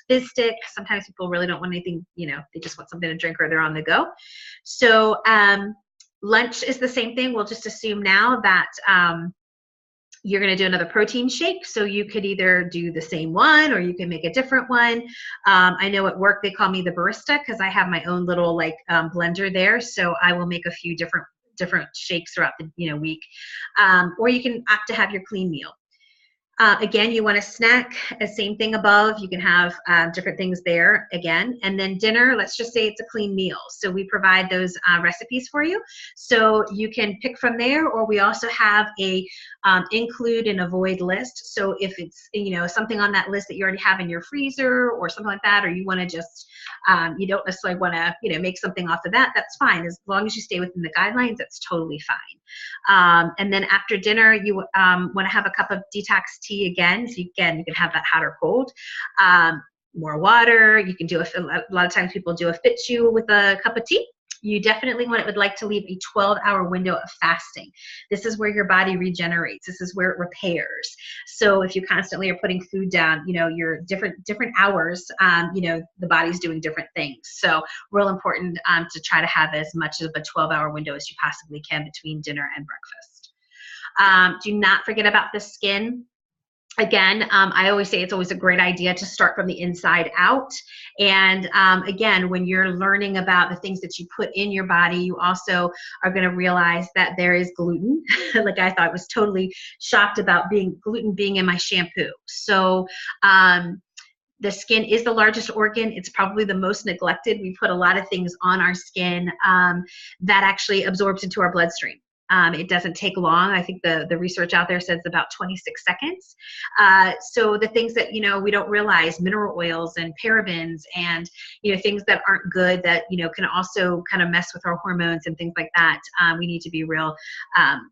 fizz stick. Sometimes people really don't want anything. They just want something to drink or they're on the go. So lunch is the same thing. We'll just assume now that you're going to do another protein shake. So you could either do the same one or you can make a different one. I know at work they call me the barista because I have my own little blender there. So I will make a few different shakes throughout the week. Or you can opt to have your clean meal. Again, you want a snack, same thing above. You can have different things there again. And then dinner, let's just say it's a clean meal. So we provide those recipes for you. So you can pick from there, or we also have a include and avoid list. So if it's, something on that list that you already have in your freezer or something like that, or you want to just, you don't necessarily want to, make something off of that, that's fine. As long as you stay within the guidelines, that's totally fine. And then after dinner, you want to have a cup of detox tea again. So you can have that hot or cold. More water. You can do a lot of times people do a fit chew with a cup of tea. You definitely would like to leave a 12-hour window of fasting. This is where your body regenerates. This is where it repairs. So if you constantly are putting food down, your different hours, the body's doing different things. So real important to try to have as much of a 12-hour window as you possibly can between dinner and breakfast. Do not forget about the skin. Again, I always say it's always a great idea to start from the inside out. And again, when you're learning about the things that you put in your body, you also are going to realize that there is gluten. Like I thought, was totally shocked about gluten being in my shampoo. So the skin is the largest organ. It's probably the most neglected. We put a lot of things on our skin that actually absorbs into our bloodstream. It doesn't take long. I think the research out there says about 26 seconds. So the things that, we don't realize, mineral oils and parabens and, things that aren't good that, can also kind of mess with our hormones and things like that. We need to be real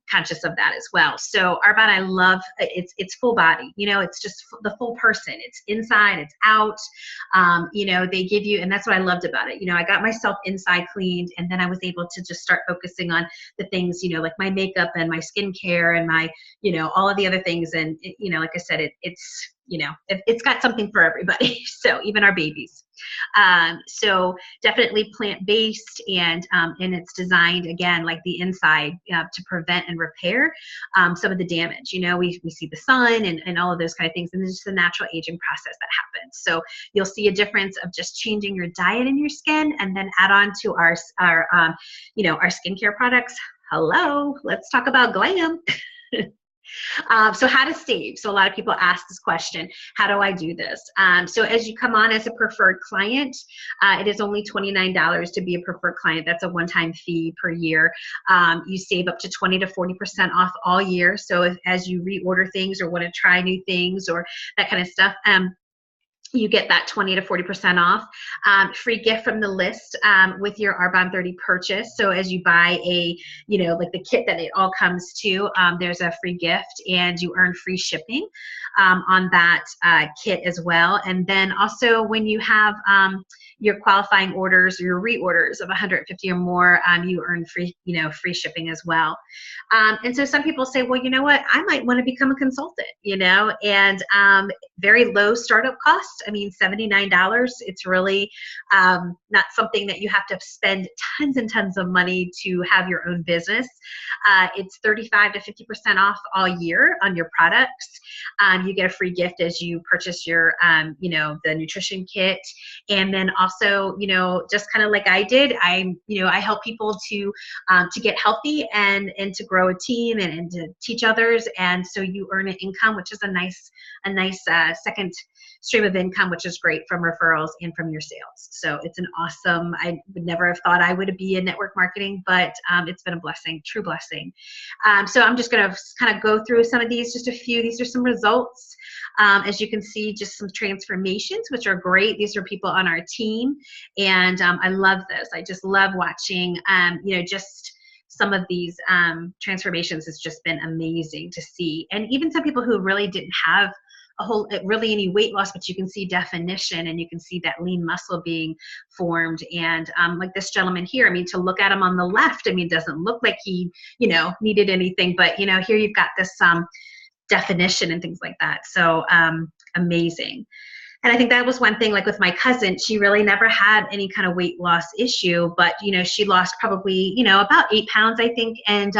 conscious of that as well. So Arbonne, I love it's full body, it's just the full person. It's inside, it's out. They give you, and that's what I loved about it. I got myself inside cleaned, and then I was able to just start focusing on the things, like my makeup and my skincare and my, all of the other things. And, like I said, it's got something for everybody. So even our babies. So definitely plant-based, and it's designed, again, like the inside to prevent and repair some of the damage. We see the sun and all of those kind of things, and it's just the natural aging process that happens. So you'll see a difference of just changing your diet and your skin, and then add on to our skincare products. Hello, let's talk about glam. So how to save. So a lot of people ask this question, how do I do this? So as you come on as a preferred client, it is only $29 to be a preferred client. That's a one-time fee per year. You save up to 20 to 40% off all year. So as you reorder things or want to try new things or that kind of stuff, you get that 20 to 40% off. Free gift from the list with your Arbonne 30 purchase. So as you buy a, like the kit that it all comes to, there's a free gift, and you earn free shipping on that kit as well. And then also when you have your qualifying orders, your reorders of 150 or more, you earn free shipping as well. And so some people say, well, you know what, I might want to become a consultant, and very low startup cost. I mean, $79. It's really not something that you have to spend tons and tons of money to have your own business. It's 35 to 50% off all year on your products. You get a free gift as you purchase your, the nutrition kit. And then also, just kind of like I did, I help people to get healthy and to grow a team and to teach others. And so you earn an income, which is a nice second stream of income, which is great from referrals and from your sales. So it's an awesome, I would never have thought I would be in network marketing, but it's been a blessing, true blessing. So I'm just going to kind of go through some of these, just a few. These are some results. As you can see, just some transformations, which are great. These are people on our team. And I love this. I just love watching, just some of these transformations. Has just been amazing to see. And even some people who really didn't have really any weight loss, but you can see definition, and you can see that lean muscle being formed. And like this gentleman here, I mean, to look at him on the left, I mean, it doesn't look like he, needed anything, but here you've got this definition and things like that. So amazing. And I think that was one thing, like with my cousin, she really never had any kind of weight loss issue, but, she lost probably, about 8 pounds, I think. And,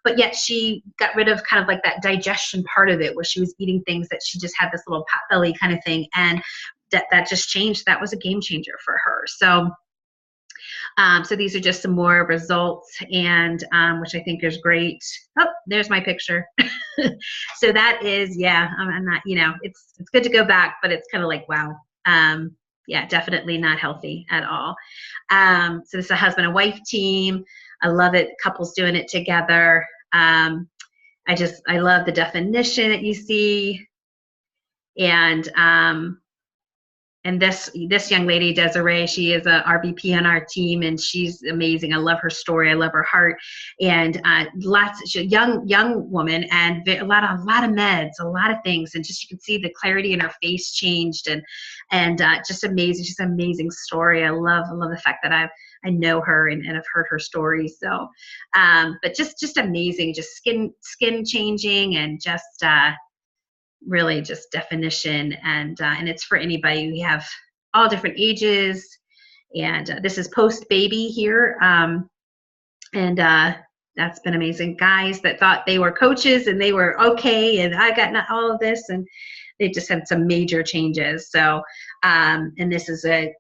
but yet she got rid of kind of like that digestion part of it, where she was eating things that she just had this little pot belly kind of thing. And that just changed. That was a game changer for her. So, so these are just some more results, and which I think is great. Oh, there's my picture. So that is, yeah, I'm not, it's good to go back, but it's kind of like, wow. Yeah, definitely not healthy at all. So this is a husband and wife team. I love it. Couples doing it together. I love the definition that you see. And this young lady, Desiree, she is a RVP on our team, and she's amazing. I love her story. I love her heart. And she's a young woman, and a lot of meds, a lot of things, and just you can see the clarity in her face changed, and just amazing. She's an amazing story. I love the fact that I know her and I've heard her story. So, but just amazing, just skin changing, and just. Really just definition, and it's for anybody. We have all different ages, and this is post baby here, and that's been amazing. Guys that thought they were coaches and they were okay, and I got all of this, and they just had some major changes. So and this is a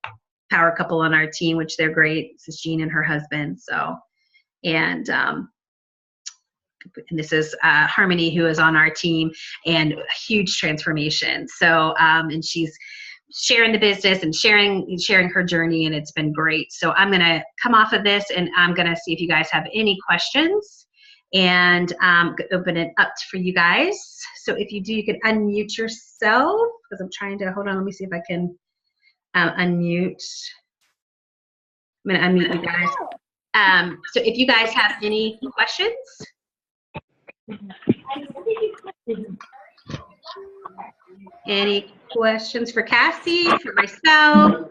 power couple on our team, which they're great. This is Jean and her husband. So and this is Harmony, who is on our team, and a huge transformation. So, and she's sharing the business and sharing her journey, and it's been great. So I'm going to come off of this, and I'm going to see if you guys have any questions, and open it up for you guys. So if you do, you can unmute yourself, because I'm trying to, hold on, let me see if I can unmute. I'm going to unmute you guys. So if you guys have any questions. Any questions for Cassie, for myself?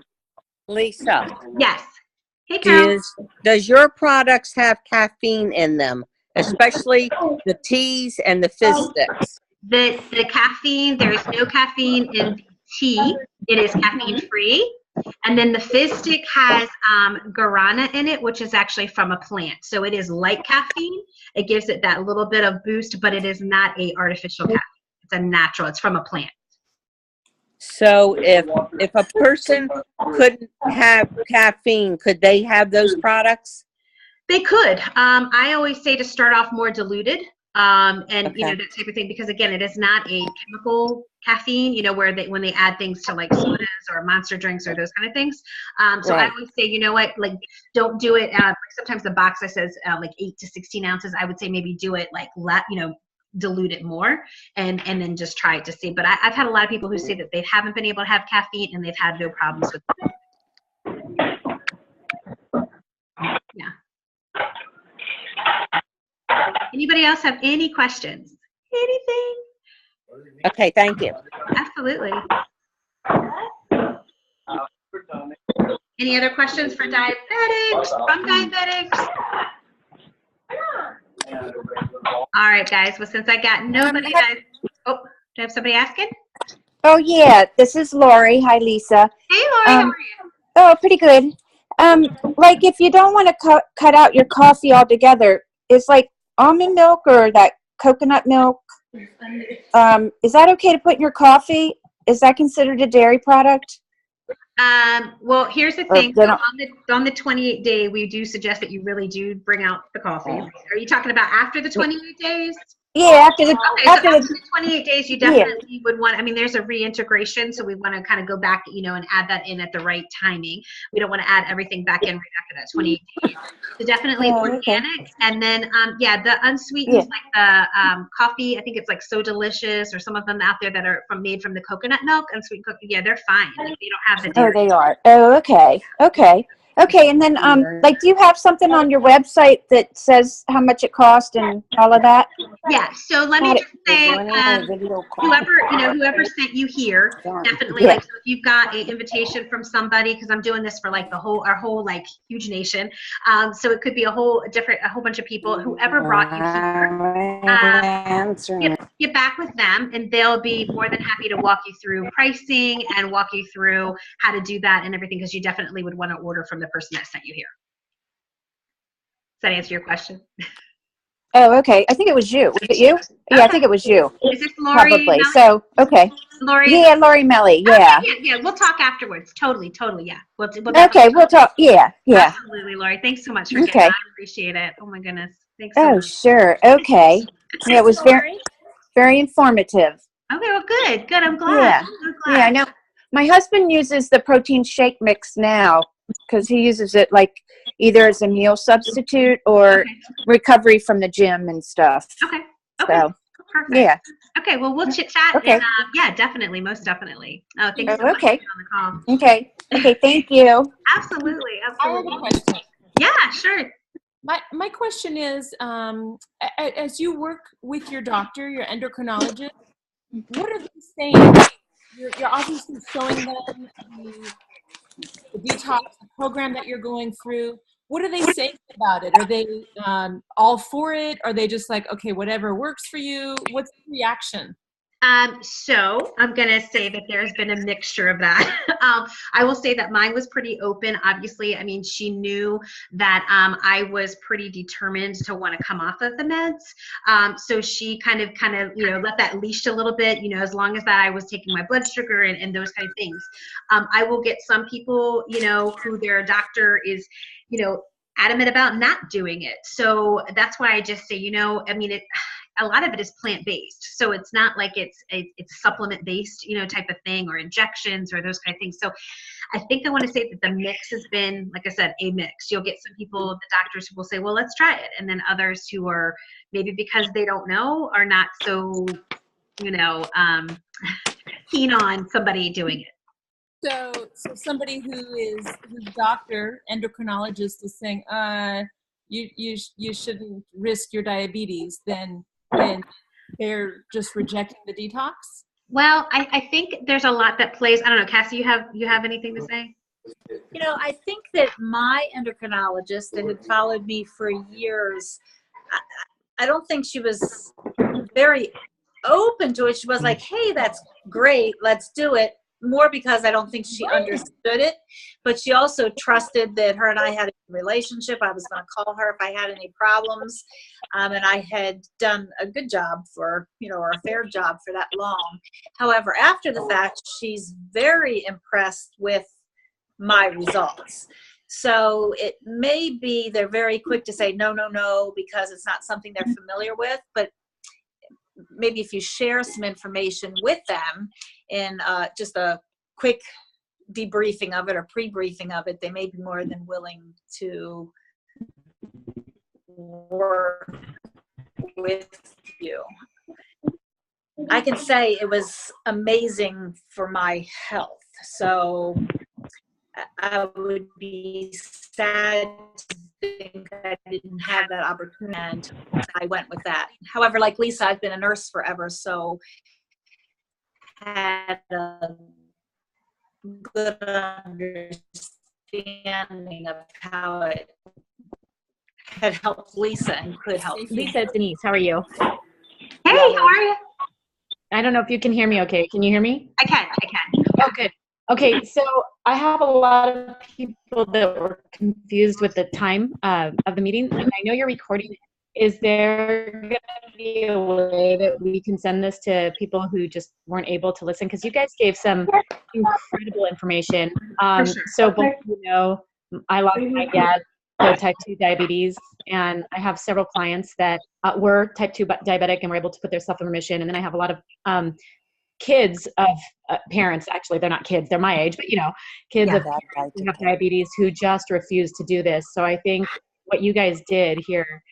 Lisa. Yes. Hey, Carol. Does your products have caffeine in them, especially the teas and the fizz sticks? The caffeine, there is no caffeine in the tea. It is caffeine free. And then the fizz stick has guarana in it, which is actually from a plant. So it is light caffeine. It gives it that little bit of boost, but it is not a artificial caffeine. It's a natural. It's from a plant. So if a person couldn't have caffeine, could they have those products? They could. I always say to start off more diluted. And Okay. that type of thing, because again, it is not a chemical caffeine, where when they add things to like sodas or monster drinks or those kind of things. So Right. I would say, like, don't do it. Sometimes the box that says like 8 to 16 ounces. I would say maybe do it like dilute it more and then just try it to see. But I've had a lot of people who say that they haven't been able to have caffeine and they've had no problems with it. Yeah. Anybody else have any questions? Anything? Okay, thank you. Absolutely. Any other questions for diabetics, from diabetics? All right, guys. Well, since I got nobody, oh, do I have somebody asking? Oh, yeah. This is Lori. Hi, Lisa. Hey, Lori, how are you? Oh, pretty good. Like, if you don't want to cut out your coffee altogether, is like almond milk or that coconut milk, is that okay to put in your coffee? Is that considered a dairy product? Well, here's the thing. So on the 28 day, we do suggest that you really do bring out the coffee. Are you talking about after the 28 days? Yeah, after the Okay, so after the 28 days, you definitely would want, I mean, there's a reintegration, so we want to kind of go back, you know, and add that in at the right timing. We don't want to add everything back in right after that 28 days. So definitely organics, and then, yeah, the unsweetened, like the coffee, I think it's like So Delicious, or some of them out there that are made from the coconut milk, unsweetened coconut, yeah, they're fine. Like, they don't have the dairy. Oh, they are. Oh, okay. Okay. Okay, and then, like, do you have something on your website that says how much it cost and all of that? Yeah, so let me just say, whoever sent you here, definitely, like, so if you've got an invitation from somebody, because I'm doing this for like our whole like huge nation, so it could be a whole bunch of people, whoever brought you here, get back with them, and they'll be more than happy to walk you through pricing and walk you through how to do that and everything, because you definitely would want to order from the person that sent you here. Does that answer your question? Oh, okay. I think it was you. Was it you? Yeah, I think it was you. Is this Lori? Probably. Melly? So, okay. Lori? Yeah, Lori Melly. Yeah. Okay, yeah. We'll talk afterwards. Totally. Yeah. We'll talk. Yeah. Absolutely, Lori. Thanks so much for getting on. I appreciate it. Oh my goodness. Thanks so much. Sure. Okay. Yeah, it was very informative. Okay, well, good. I'm glad. Yeah. Yeah, I know. My husband uses the protein shake mix now because he uses it like either as a meal substitute or recovery from the gym and stuff. Okay. So, perfect. Yeah. Okay, well, we'll chit chat. Okay. And, yeah, definitely, most definitely. Oh, thanks so much for okay. being on the call. Okay. Thank you. Absolutely. I have a question. Yeah, sure. My question is, as you work with your doctor, your endocrinologist, what are they saying? You're obviously showing them the detox program that you're going through. What are they saying about it? Are they all for it? Are they just like, okay, whatever works for you? What's the reaction? So I'm going to say that there's been a mixture of that. I will say that mine was pretty open. Obviously, I mean, she knew that I was pretty determined to want to come off of the meds. So she kind of, let that leash a little bit, as long as that I was taking my blood sugar and those kind of things. I will get some people, who their doctor is, adamant about not doing it. So that's why I just say, a lot of it is plant-based, so it's not like it's supplement-based, type of thing, or injections or those kind of things. So I think I want to say that the mix has been, like I said, a mix. You'll get some people, the doctors, who will say, well, let's try it, and then others who are maybe because they don't know are not so keen on somebody doing it. So somebody whose doctor, endocrinologist, is saying, you shouldn't risk your diabetes, then they're just rejecting the detox? Well, I think there's a lot that plays. I don't know, Cassie, you have anything to say? I think that my endocrinologist that had followed me for years, I don't think she was very open to it. She was like, hey, that's great, let's do it. More because I don't think she understood it, but she also trusted that her and I had a relationship. I was going to call her if I had any problems, and I had done a good job or a fair job for that long. However, after the fact, she's very impressed with my results. So it may be they're very quick to say no, because it's not something they're familiar with, but maybe if you share some information with them in just a quick debriefing of it or pre-briefing of it, they may be more than willing to work with you. I can say it was amazing for my health. So I would be sad to think I didn't have that opportunity, and I went with that. However, like Lisa, I've been a nurse forever, so had a good understanding of how it had helped Lisa and could help me. Lisa, it's Denise. How are you? Hey, how are you? I don't know if you can hear me okay. Can you hear me? I can. Oh, good. Okay, so I have a lot of people that were confused with the time of the meeting, and I know you're recording. Is there going to be a way that we can send this to people who just weren't able to listen? Because you guys gave some incredible information. So both of you know, I lost my dad to type 2 diabetes, and I have several clients that were type 2 diabetic and were able to put their self in remission. And then I have a lot of kids of parents, actually they're not kids, they're my age, but kids of parents who have diabetes who just refuse to do this. So I think what you guys did here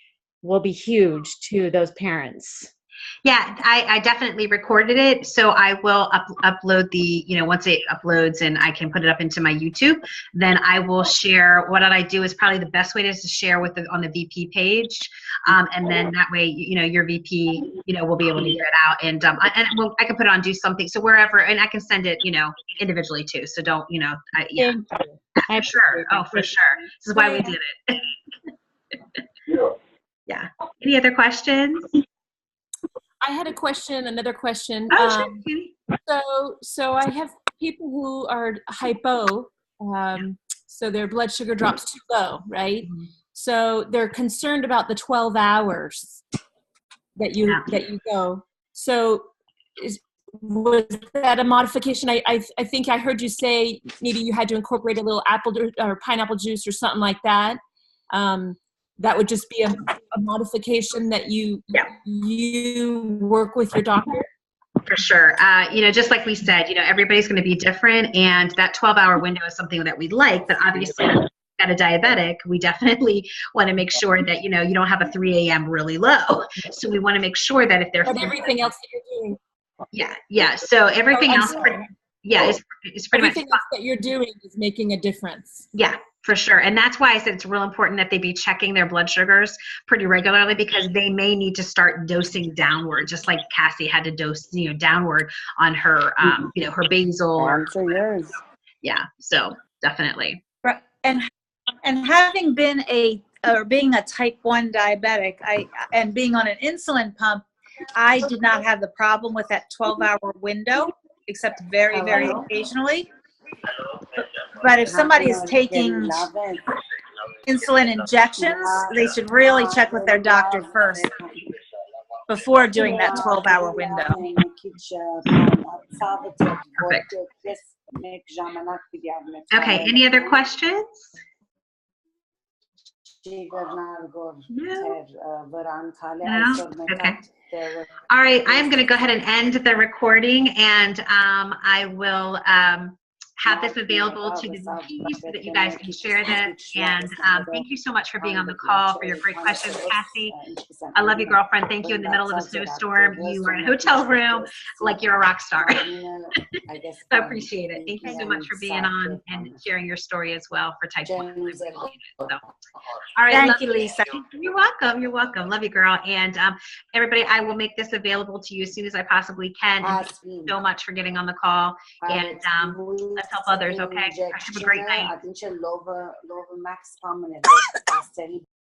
will be huge to those parents. Yeah, I definitely recorded it, so I will upload the, once it uploads and I can put it up into my YouTube, then I will share. What I do is probably the best way is to share on the VP page, and then that way, your VP, will be able to hear it out, and I can put it on Do Something, so wherever, and I can send it, individually too. So don't, for sure. Oh, for sure. This is why we did it. Yeah. Any other questions? I had another question. Oh, sure. So I have people who are hypo, so their blood sugar drops too low, right? Mm-hmm. So they're concerned about the 12 hours that you go. So was that a modification? I think I heard you say maybe you had to incorporate a little apple or pineapple juice or something like that. That would just be a modification that you work with your doctor? For sure. Just like we said, everybody's going to be different, and that 12-hour window is something that we like, but obviously at a diabetic, we definitely want to make sure that, you don't have a 3 a.m. really low. So we want to make sure that if they're— But everything else that you're doing. Yeah. So everything else, is pretty everything else that you're doing is making a difference. Yeah, for sure. And that's why I said it's real important that they be checking their blood sugars pretty regularly, because they may need to start dosing downward, just like Cassie had to dose, downward on her, her basal. Yeah, so definitely. Right. And having been being a type 1 diabetic, and being on an insulin pump, I did not have the problem with that 12-hour window, except very, very occasionally. But if somebody is taking insulin injections, they should really check with their doctor first before doing that 12-hour window. Perfect. Okay, any other questions? No. Okay. All right, I'm going to go ahead and end the recording, and I will have this available to the VP so that you guys can share this. And thank you so much for being on the call, for your great questions. Cassie, I love you, girlfriend. Thank you in the middle of a snowstorm. You were in a hotel room like you're a rock star. So I appreciate it. Thank you so much for being on and sharing your story as well for type 1. So, all right, thank you, Lisa. You're welcome. You're welcome. Love you, girl. And everybody, I will make this available to you as soon as I possibly can. And thank you so much for getting on the call. And let's help others, okay? Have a great night.